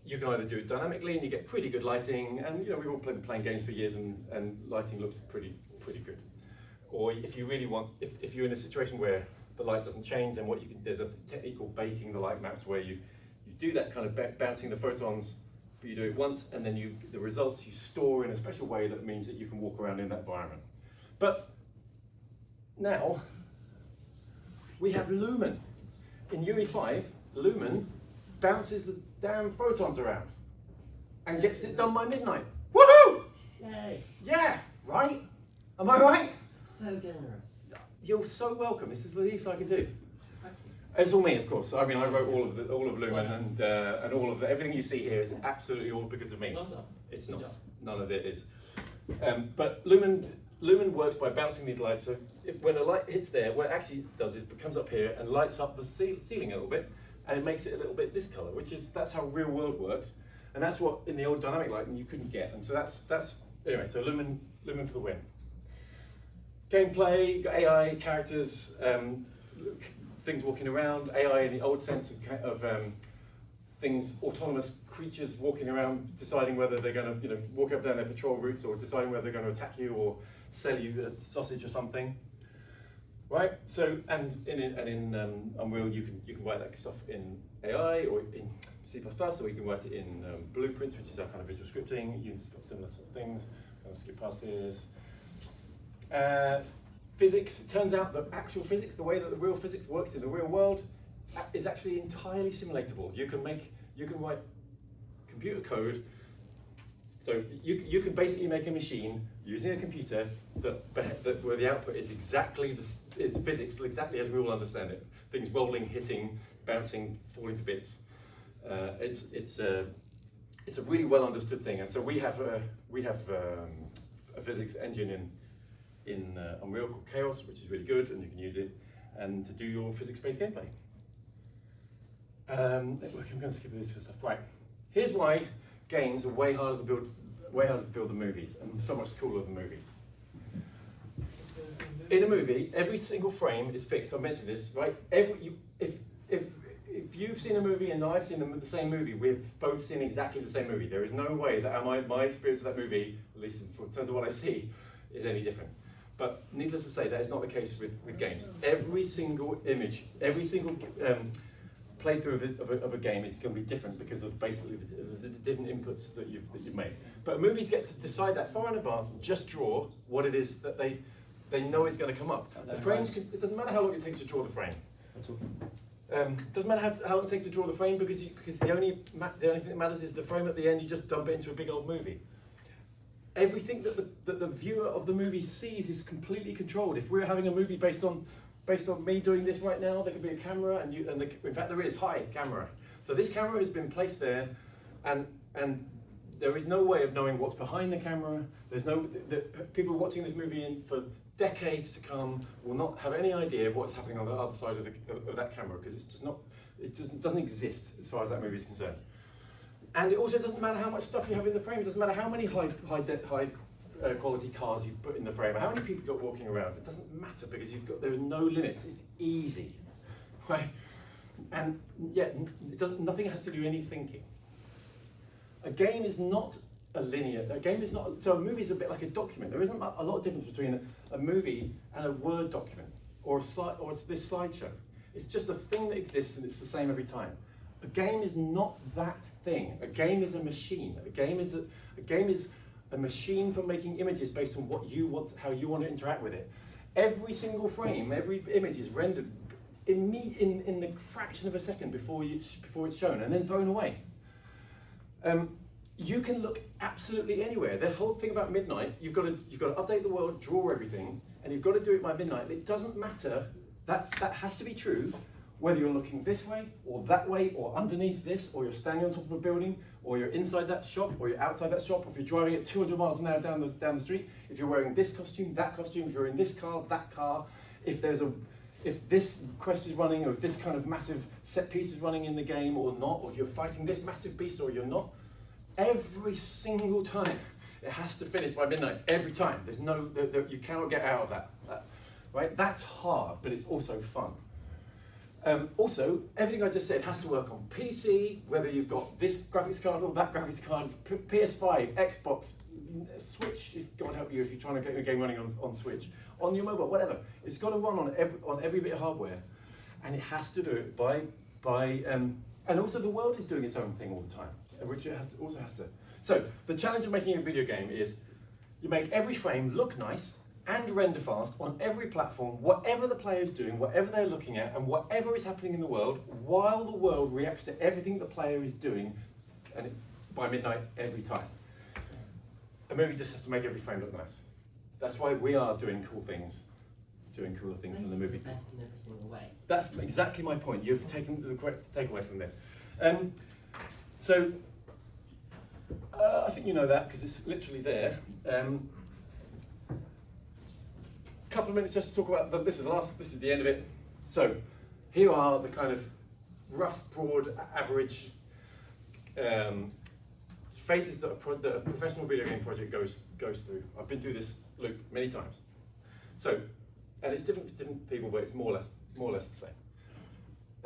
you can either do it dynamically and you get pretty good lighting, and we've all been playing games for years and lighting looks pretty good. Or if you really want, if you're in a situation where the light doesn't change, then there's a technique called baking the light maps, where you do that kind of bouncing the photons, but you do it once, and then the results you store in a special way that means that you can walk around in that environment. But now we have Lumen. In UE5, Lumen bounces the damn photons around and gets it done by midnight. Woohoo! Yay! Yeah, right? Am I right? So generous. You're so welcome. This is the least I can do. It's all me, of course. I mean, I wrote all of Lumen, and all of everything you see here is absolutely all because of me. It's not. None of it is. But Lumen works by bouncing these lights. So when a light hits there, what it actually does is it comes up here and lights up the ceiling a little bit, and it makes it a little bit this color, that's how real world works, and that's what in the old dynamic lighting you couldn't get. And so that's anyway. So Lumen for the win. Gameplay, you've got AI, characters, things walking around. AI in the old sense of things, autonomous creatures walking around, deciding whether they're going to walk up down their patrol routes, or deciding whether they're going to attack you or sell you a sausage or something. Right. So and in Unreal you can write that stuff in AI or in C++, or you can write it in Blueprints, which is our kind of visual scripting. You've got similar sort of things. I'll skip past this. Physics. It turns out that actual physics, the way that the real physics works in the real world, is actually entirely simulatable. You can write computer code. So you can basically make a machine using a computer that where the output is is physics exactly as we all understand it. Things rolling, hitting, bouncing, falling to bits. It's a really well understood thing, and so we have a physics engine in Unreal called Chaos, which is really good, and you can use it and to do your physics-based gameplay. I'm going to skip this stuff. Right, here's why games are way harder to build than movies, and so much cooler than movies. In a movie, every single frame is fixed. I mentioned this, right? If you've seen a movie and I've seen the same movie, we've both seen exactly the same movie. There is no way that my experience of that movie, at least in terms of what I see, is any different. But needless to say, that is not the case with games. Every single image, every single playthrough of a game is going to be different because of basically the different inputs that you've made. But movies get to decide that far in advance and just draw what it is that they know is going to come up. The frames, it doesn't matter how long it takes to draw the frame. Doesn't matter how long it takes to draw the frame, because the only thing that matters is the frame at the end. You just dump it into a big old movie. Everything that the viewer of the movie sees is completely controlled. If we're having a movie based on me doing this right now, there could be a camera, in fact there is. Hi, camera. So this camera has been placed there, and there is no way of knowing what's behind the camera. There's people watching this movie for decades to come will not have any idea of what's happening on the other side of that camera, because it doesn't exist as far as that movie is concerned. And it also doesn't matter how much stuff you have in the frame. It doesn't matter how many high quality cars you've put in the frame, or how many people you've got walking around. It doesn't matter, because there are no limits. It's easy, right? And yet, nothing has to do any thinking. A game is not a linear. A game is not. So a movie is a bit like a document. There isn't a lot of difference between a movie and a Word document or a slide or this slideshow. It's just a thing that exists and it's the same every time. A game is not that thing. A game is a machine. A game is a machine for making images based on what you want, how you want to interact with it. Every single frame, every image is rendered in the fraction of a second before it's shown and then thrown away. You can look absolutely anywhere. The whole thing about midnight, you've got to update the world, draw everything, and you've got to do it by midnight. It doesn't matter. That has to be true, whether you're looking this way or that way or underneath this, or you're standing on top of a building, or you're inside that shop, or you're outside that shop, or if you're driving at 200 miles an hour down the street, if you're wearing this costume, that costume, if you're in this car, that car, if this quest is running, or if this kind of massive set piece is running in the game or not, or if you're fighting this massive beast or you're not, every single time it has to finish by midnight. Every time. There's no, you cannot get out of that. Right? That's hard, but it's also fun. Also, everything I just said has to work on PC, whether you've got this graphics card or that graphics card, PS5, Xbox, Switch, God help you if you're trying to get your game running on Switch, on your mobile, whatever. It's got to run on every bit of hardware, and it has to do it and also the world is doing its own thing all the time, which it also has to. So the challenge of making a video game is you make every frame look nice and render fast on every platform, whatever the player is doing, whatever they're looking at, and whatever is happening in the world, while the world reacts to everything the player is doing, and by midnight every time. A movie just has to make every frame look nice. That's why we are doing cool things, doing cooler things than the movie. Best in every single way. That's exactly my point. You've taken the correct takeaway from this. I think you know that because it's literally there. Couple of minutes just to talk about this is the end of it. So here are the kind of rough, broad, average phases that a professional video game project goes through. I've been through this loop many times. So, and it's different for different people, but it's more or less the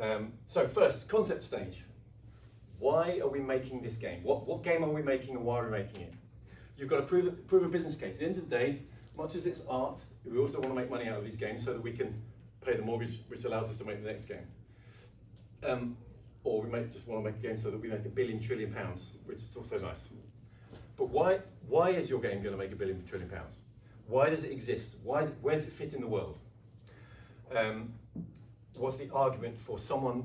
same. So first, concept stage. Why are we making this game? What game are we making and why are we making it? You've got to prove a business case. At the end of the day, much as it's art, we also want to make money out of these games so that we can pay the mortgage, which allows us to make the next game. Or we might just want to make a game so that we make £1 billion trillion, which is also nice. But why is your game going to make £1 billion trillion? Why does it exist? Where does it fit in the world? What's the argument for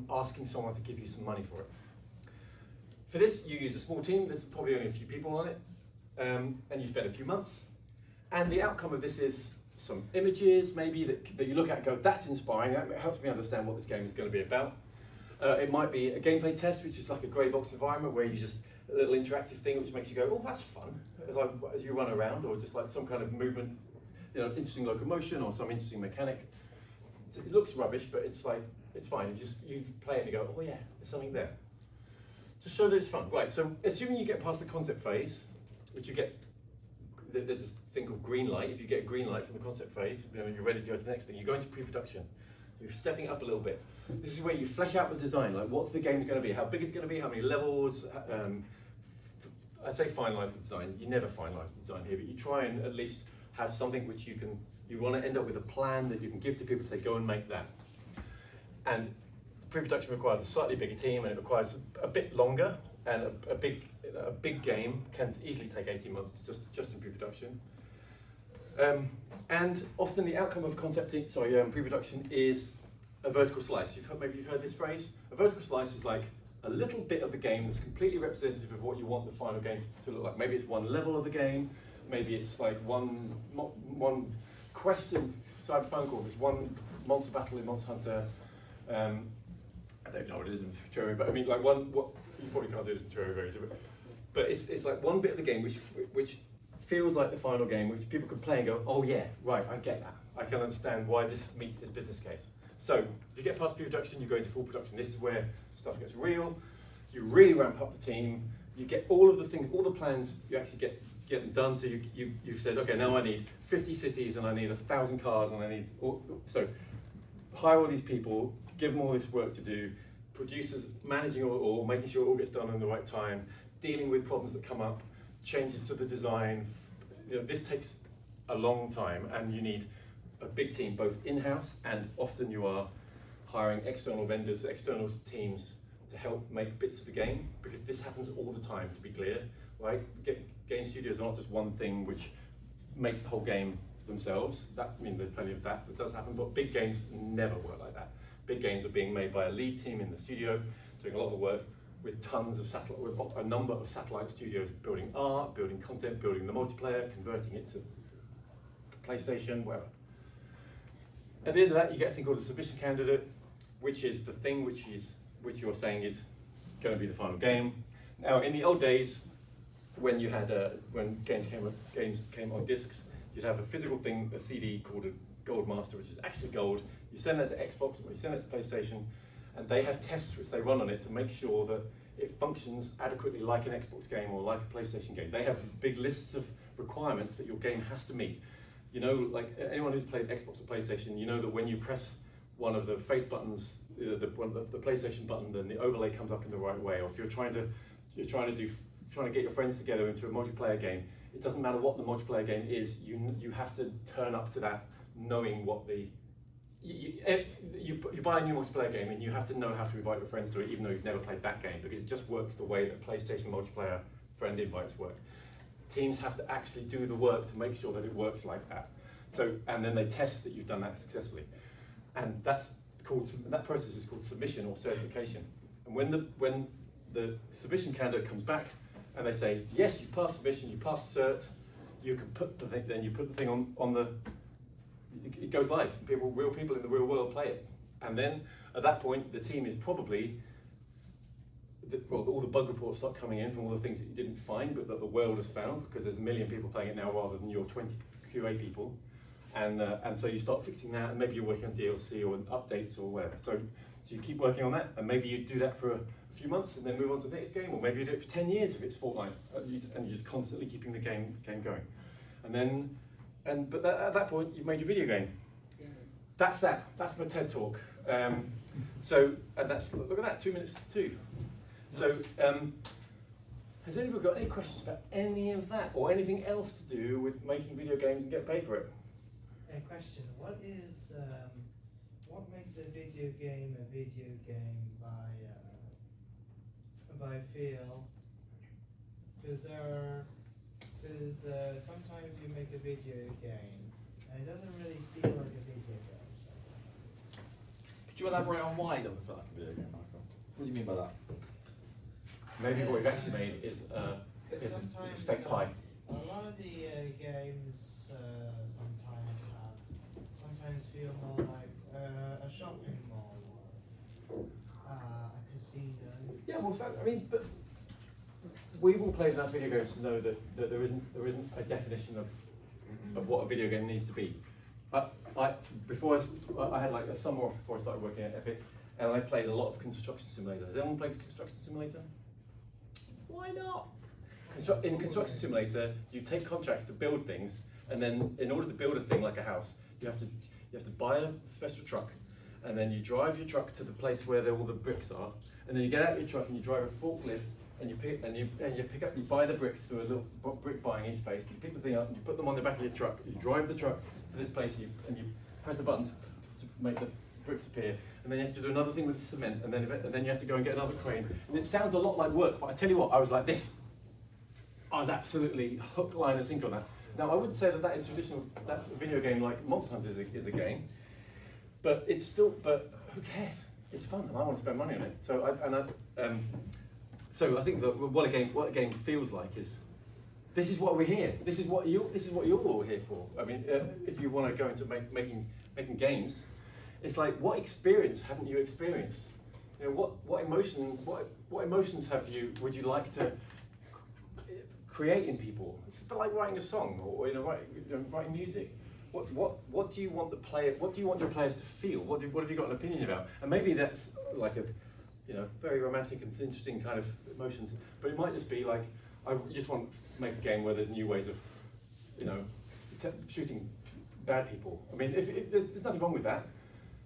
asking someone to give you some money for it? For this, you use a small team. There's probably only a few people on it, and you spend a few months. And the outcome of this is some images, maybe that you look at and go, "That's inspiring. That helps me understand what this game is going to be about." It might be a gameplay test, which is like a grey box environment where you just a little interactive thing which makes you go, "Oh, that's fun," as you run around, or just like some kind of movement, interesting locomotion or some interesting mechanic. It looks rubbish, but it's fine. You play it and you go, "Oh yeah, there's something there." Just show that it's fun. Right, so assuming you get past the concept phase, which you get, there's this thing called green light. If you get a green light from the concept phase, you're ready to go to the next thing. You go into pre-production. You're stepping up a little bit. This is where you flesh out the design, like what's the game going to be, how big it's going to be, how many levels. I'd say finalise the design. You never finalise the design here, but you try and at least have something which you want to end up with a plan that you can give to people to say, go and make that. And pre-production requires a slightly bigger team, and it requires a bit longer, and a big game can easily take 18 months just in pre-production. And often the outcome of pre-production is a vertical slice. Maybe you've heard this phrase. A vertical slice is like a little bit of the game that's completely representative of what you want the final game to look like. Maybe it's one level of the game. Maybe it's like one quest in Cyberpunk, or it's one monster battle in Monster Hunter. I don't know what it is in Terraria, but I mean, like you probably can't do this in Terraria very easily, but it's like one bit of the game which feels like the final game, which people can play and go, "Oh yeah, right, I get that. I can understand why this meets this business case." So if you get past pre-production, you go into full production. This is where stuff gets real. You really ramp up the team. You get all of the things, all the plans. You actually get them done. So you've said, okay, now I need 50 cities and I need 1,000 cars and I need so hire all these people, give them all this work to do. Producers managing all, making sure it all gets done in the right time, dealing with problems that come up, changes to the design. You know, this takes a long time, and you need a big team, both in-house and often you are hiring external vendors, external teams to help make bits of the game, because this happens all the time, to be clear, right? Game studios are not just one thing which makes the whole game themselves. That, I mean, there's plenty of that does happen, but big games never work like that. Big games are being made by a lead team in the studio, doing a lot of the work, with tons of with a number of satellite studios building art, building content, building the multiplayer, converting it to PlayStation, whatever. At the end of that, you get a thing called a submission candidate, which is the thing which you're saying is going to be the final game. Now, in the old days, when you had when games came on discs, you'd have a physical thing, a CD called a Gold Master, which is actually gold. You send that to Xbox or you send it to PlayStation, and they have tests which they run on it to make sure that it functions adequately like an Xbox game or like a PlayStation game. They have big lists of requirements that your game has to meet. You know, like anyone who's played Xbox or PlayStation, you know that when you press one of the face buttons, the PlayStation button, then the overlay comes up in the right way. Or if you're trying to get your friends together into a multiplayer game, it doesn't matter what the multiplayer game is. You have to turn up to that knowing what the you buy a new multiplayer game and you have to know how to invite your friends to it, even though you've never played that game, because it just works the way that PlayStation multiplayer friend invites work. Teams have to actually do the work to make sure that it works like that. So, and then they test that you've done that successfully, and that process is called submission or certification. And when the submission candidate comes back and they say yes, you passed submission, you passed cert, you can put the thing. Then you put the thing on the. It goes live. Real people in the real world play it, and then at that point, the team is probably. All the bug reports start coming in from all the things that you didn't find, but that the world has found, because there's 1 million people playing it now rather than your 20 QA people, and so you start fixing that, and maybe you're working on DLC or updates or whatever. So you keep working on that, and maybe you do that for a few months, and then move on to the next game, or maybe you do it for 10 years if it's Fortnite, and you're just constantly keeping the game going, but at that point you've made your video game. Yeah. That's my TED talk. And that's, look at that, 2 minutes too. So, has anybody got any questions about any of that, or anything else to do with making video games and get paid for it? A question: what makes a video game by feel? Because sometimes you make a video game and it doesn't really feel like a video game sometimes. Could you elaborate on why it doesn't feel like a video game, Michael? What do you mean by that? Maybe what we've actually made is a steak pie. A lot of the games sometimes feel more like a shopping mall or a casino. Yeah, well, but we've all played enough video games to know that there isn't a definition of what a video game needs to be. I had like a summer off before I started working at Epic, and I played a lot of Construction Simulator. Has anyone played Construction Simulator? Why not? In Construction Simulator, you take contracts to build things, and then in order to build a thing like a house, you have to buy a special truck, and then you drive your truck to the place where all the bricks are, and then you get out your truck and you drive a forklift, and you buy the bricks through a little brick buying interface. You pick the thing up and you put them on the back of your truck. You drive the truck to this place, and you press a button to make the bricks appear, and then you have to do another thing with the cement, and then you have to go and get another crane. And it sounds a lot like work, but I tell you what, I was like this. I was absolutely hook, line, and sinker on that. Now, I wouldn't say that is traditional. That's a video game like Monster Hunter is a game, but it's still. But who cares? It's fun, and I want to spend money on it. So I think that what a game feels like is. This is what we're here. This is what you're all here for. I mean, if you want to go into making games, it's like, what experience haven't you experienced? You know, what emotions would you like to create in people? It's a bit like writing a song or writing music. What do you want your players to feel? What have you got an opinion about? And maybe that's like a very romantic and interesting kind of emotions, but it might just be like, I just want to make a game where there's new ways of, shooting bad people. I mean, if there's nothing wrong with that.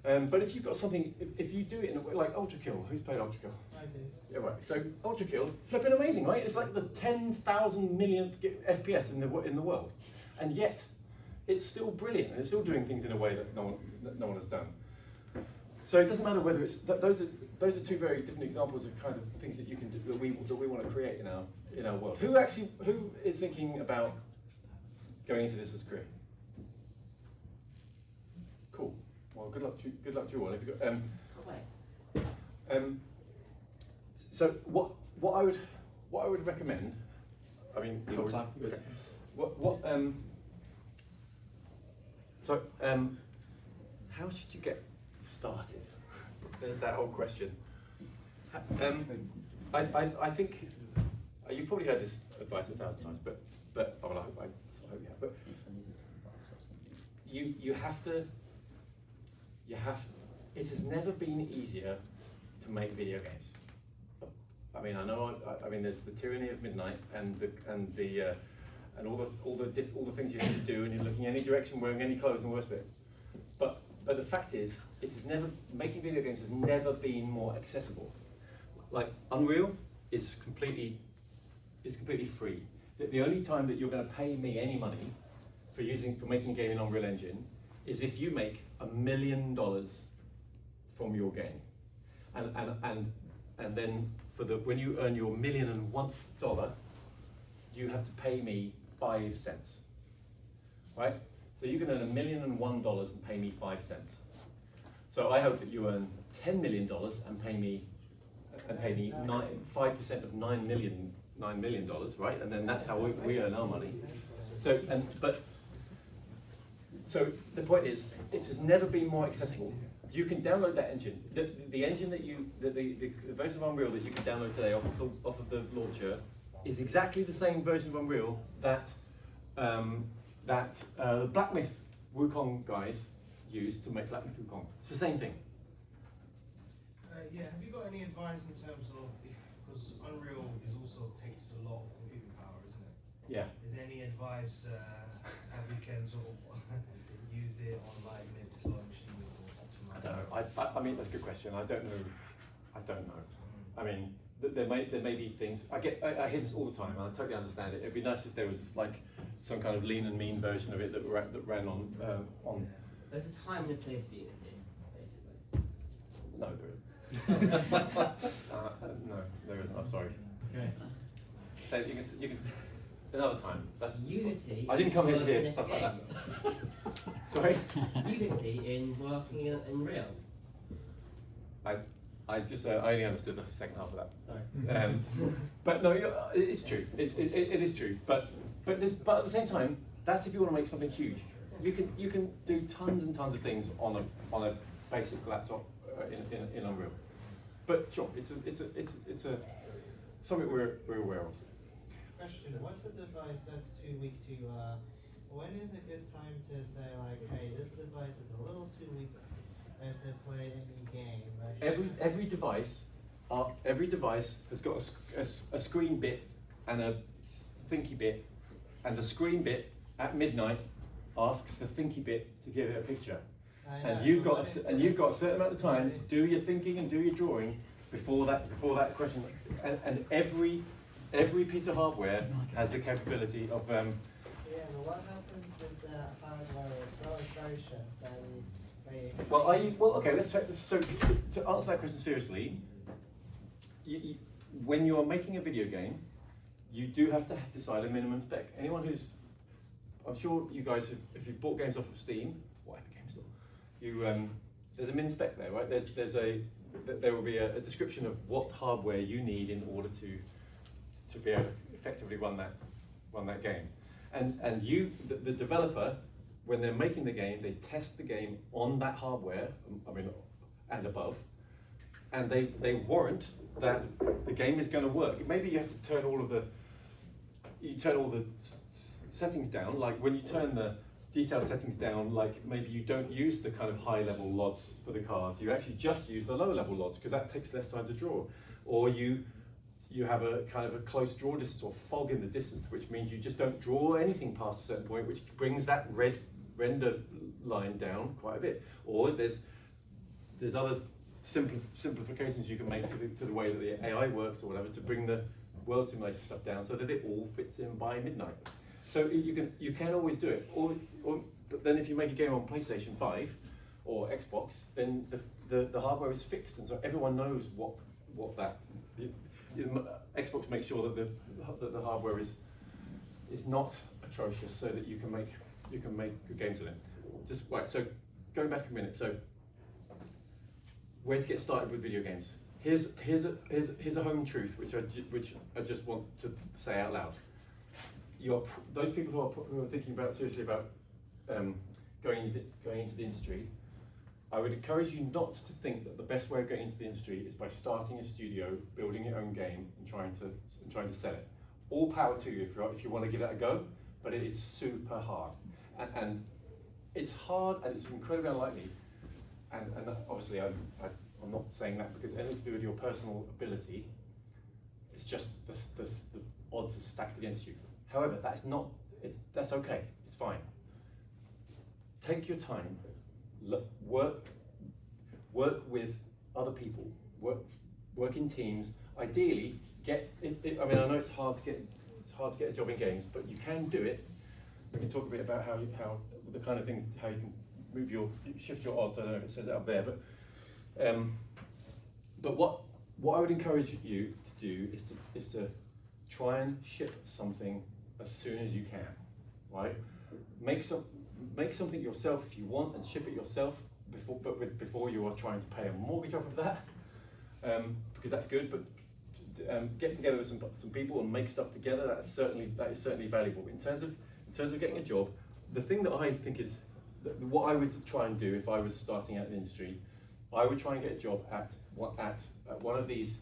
But if you've got something, if you do it in a way like Ultra Kill, who's played Ultra Kill? I do. Yeah, right. So Ultra Kill, flipping amazing, right? It's like the 10,000 millionth FPS in the world, and yet it's still brilliant, and it's still doing things in a way that no one has done. So it doesn't matter whether it's those are two very different examples of kind of things that you can do that we want to create in our world. Who is thinking about going into this as a career? Cool. Well, good luck to you all. If you've got, so what I would recommend, I mean, how should you get started? There's that old question. I think you've probably heard this advice 1,000 times, but oh, well, I hope you have. But you have to. It has never been easier to make video games. I mean, I mean, there's the tyranny of midnight and all the things you have to do, and you're looking any direction, wearing any clothes, and the worst of it. But the fact is, making video games has never been more accessible. Like Unreal is completely free. The only time that you're going to pay me any money for making a game in Unreal Engine is if you make $1 million from your game, and then when you earn your $1,001,000, you have to pay me 5 cents, right? So you can earn $1,001,001 and pay me 5 cents. So I hope that you earn $10 million and pay me 5% of $9 million, right? And then that's how we earn our money. So the point is, it has never been more accessible. You can download that engine. The engine the version of Unreal that you can download today off of the launcher is exactly the same version of Unreal that the Black Myth Wukong guys used to make Black Myth Wukong. It's the same thing. Yeah, have you got any advice in terms of, because Unreal takes a lot of computing power, isn't it? Yeah. Is there any advice how we can sort of use it on like maybe slow machines or optimize? I don't know. I mean, that's a good question. I don't know. I mean, there may be things. I hear this all the time, and I totally understand it. It'd be nice if there was like some kind of lean and mean version of it that ran on. There's a time and a place for Unity, basically. No, there isn't. No, there isn't. I'm sorry. Okay. So you can another time. That's Unity. I didn't come here to hear stuff like that. Sorry. Unity in working in Unreal. I only understood the second half of that. Sorry. But no, it's true. It is true. But at the same time, that's if you want to make something huge. You can do tons and tons of things on a basic laptop in Unreal. But sure, it's something we're aware of. Question: what's the device that's too weak to? When is a good time to say like, hey, this device is a little too weak to play any game? Every device has got a screen bit and a thinky bit, and the screen bit at midnight asks the thinky bit to give it a picture. And you've got a certain amount of time to do your thinking and do your drawing before that question. And every piece of hardware has the capability of. Yeah, but what happens with the hardware acceleration? Okay. Let's check this. So to answer that question seriously, when you are making a video game, you do have to decide a minimum spec. Anyone who's, I'm sure you guys, if you've bought games off of Steam, or Epic Games Store, there's a min spec there, right? There will be a description of what hardware you need in order to be able to effectively run that game. And the developer, when they're making the game, they test the game on that hardware, and above, and they warrant that the game is going to work. Maybe you have to turn all the settings down, like when you turn the detailed settings down, like maybe you don't use the kind of high level LODs for the cars, you actually just use the lower level LODs because that takes less time to draw. Or you have a kind of a close draw distance or fog in the distance, which means you just don't draw anything past a certain point, which brings that red render line down quite a bit. Or there's there's other simplifications you can make to the way that the AI works or whatever to bring the world simulation stuff down so that it all fits in by midnight. So you can always do it. But then if you make a game on PlayStation 5 or Xbox, then the hardware is fixed, and so everyone knows what that. Xbox makes sure that the hardware is not atrocious, so that you can make good games with it. Just right. So going back a minute. So where to get started with video games? Here's a home truth which I just want to say out loud. Those people who are thinking seriously about going into the industry, I would encourage you not to think that the best way of getting into the industry is by starting a studio, building your own game, and trying to sell it. All power to you if you want to give that a go, but it is super hard, and it's hard and it's incredibly unlikely. And obviously, I'm not saying that because anything to do with your personal ability. It's just the odds are stacked against you. However, that's okay. It's fine. Take your time. Work with other people. Work in teams. Ideally, I mean, I know it's hard to get a job in games, but you can do it. We can talk a bit about how the kind of things, how you can shift your odds. I don't know if it says it up there, but what I would encourage you to do is to try and ship something as soon as you can, right? Make something yourself if you want and ship it yourself before you are trying to pay a mortgage off of that, because that's good. But get together with some people and make stuff together. That is certainly valuable. In terms of getting a job, the thing that I think is what I would try and do if I was starting out in the industry, I would try and get a job at one of these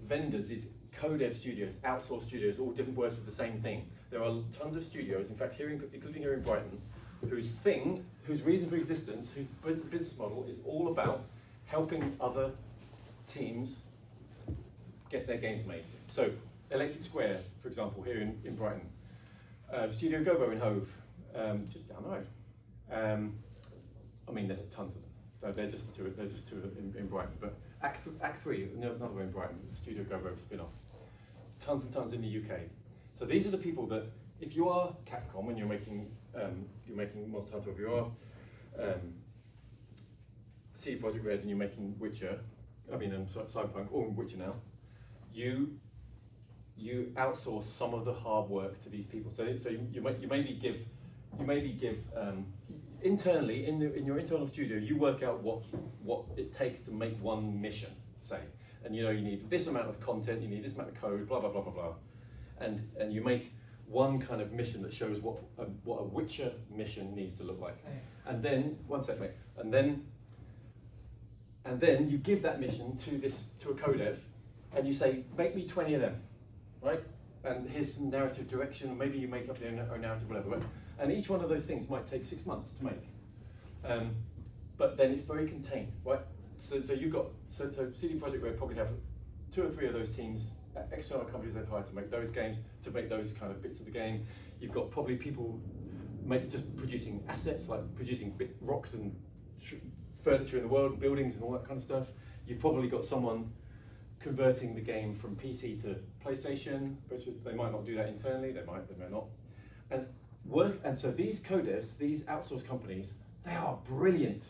vendors, these co-dev studios, outsourced studios, all different words for the same thing. There are tons of studios, in fact, including here in Brighton, whose reason for existence, whose business model is all about helping other teams get their games made. So, Electric Square, for example, here in Brighton, Studio Gobo in Hove, just down the road. I mean, there's tons of them. They're just two in Brighton. But Act 3, another one in Brighton, Studio Gobo spin-off. Tons and tons in the UK. So these are the people that, if you are Capcom and you're making Monster Hunter, or if you are CD Projekt Red and you're making Witcher, Cyberpunk, or Witcher now, you outsource some of the hard work to these people. So you maybe give internally in your internal studio, you work out what it takes to make one mission, say, and you need this amount of content, you need this amount of code, blah blah blah blah blah, and you make one kind of mission that shows what a Witcher mission needs to look like, and then one sec, mate, and then you give that mission to a codev, and you say, make me 20 of them, right? And here's some narrative direction, and maybe you make up your own narrative, whatever. And each one of those things might take 6 months to make. But then it's very contained, right? So you've got CD Projekt Red probably have 2 or 3 of those teams, external companies they've hired to make those games, to make those kind of bits of the game. You've got probably people just producing assets, like producing rocks and furniture in the world, buildings and all that kind of stuff. You've probably got someone converting the game from PC to PlayStation, which they might not do that internally, they might not. And so these codevs, these outsourced companies, they are brilliant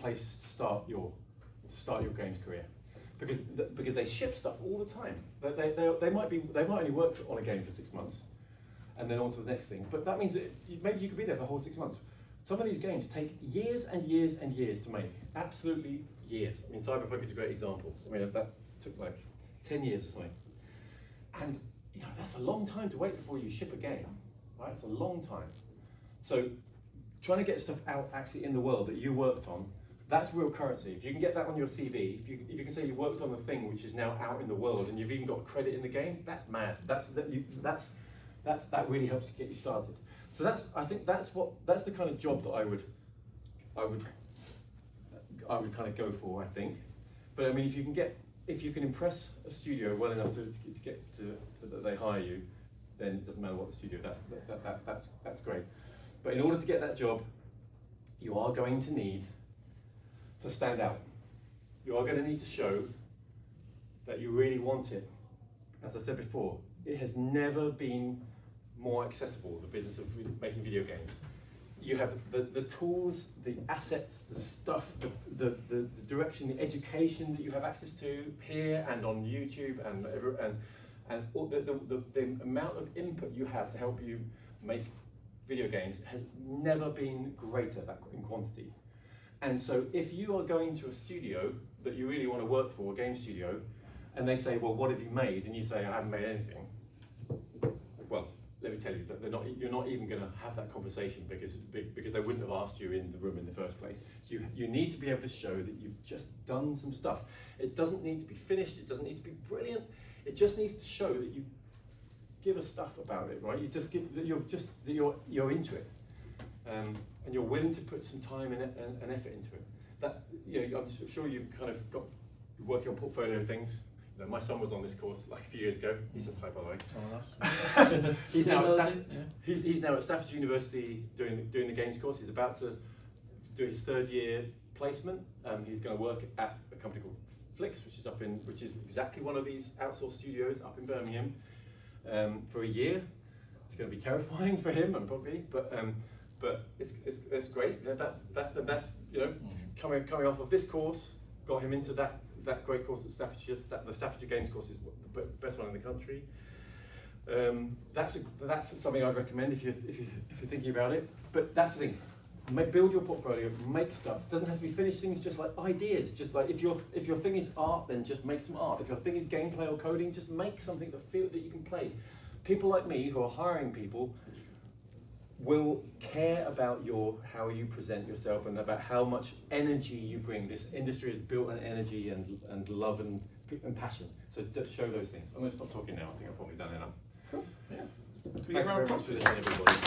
places to start your games career, because they ship stuff all the time. They might only work on a game for 6 months, and then on to the next thing. But that means that maybe you could be there for the whole 6 months. Some of these games take years and years and years to make, absolutely years. I mean, Cyberpunk is a great example. I mean, that took like 10 years or something. And that's a long time to wait before you ship a game, right? It's a long time. So trying to get stuff out actually in the world that you worked on, that's real currency. If you can get that on your CV, if you can say you worked on the thing which is now out in the world and you've even got credit in the game, that's mad. That really helps to get you started. So I think that's the kind of job that I would kind of go for, I think. But I mean, if you can impress a studio well enough to get to that they hire you, then it doesn't matter what the studio. That's great. But in order to get that job, you are going to need to stand out. You are going to need to show that you really want it. As I said before, it has never been more accessible, the business of making video games. You have the tools, the assets, the stuff, the direction, the education that you have access to here and on YouTube and all the amount of input you have to help you make video games has never been greater in quantity. And so if you are going to a studio that you really want to work for, a game studio, and they say, well, what have you made? And you say, I haven't made anything. Well, let me tell you that you're not even going to have that conversation because they wouldn't have asked you in the room in the first place. You need to be able to show that you've just done some stuff. It doesn't need to be finished. It doesn't need to be brilliant. It just needs to show that you give us stuff about it, right? You just give that you're into it, and you're willing to put some time and effort into it. That I'm sure you've kind of got working on portfolio things. You know, my son was on this course like a few years ago. He says hi, by the way. Oh, nice. He's now at Staffordshire University doing the games course. He's about to do his third year placement. He's going to work at a company called Flix, which is exactly one of these outsourced studios up in Birmingham, for a year. It's going to be terrifying for him, and probably, but it's great. That's coming off of this course, got him into that great course at Staffordshire. The Staffordshire Games course is the best one in the country. That's something I'd recommend if you're thinking about it. But that's the thing. Build your portfolio, make stuff. It doesn't have to be finished things, just like ideas. Just like if your thing is art, then just make some art. If your thing is gameplay or coding, just make something that you can play. People like me who are hiring people will care about how you present yourself and about how much energy you bring. This industry is built on energy and love and passion. So just show those things. I'm going to stop talking now. I think I've probably done enough. Cool. Yeah. Thank you very much for listening, everybody.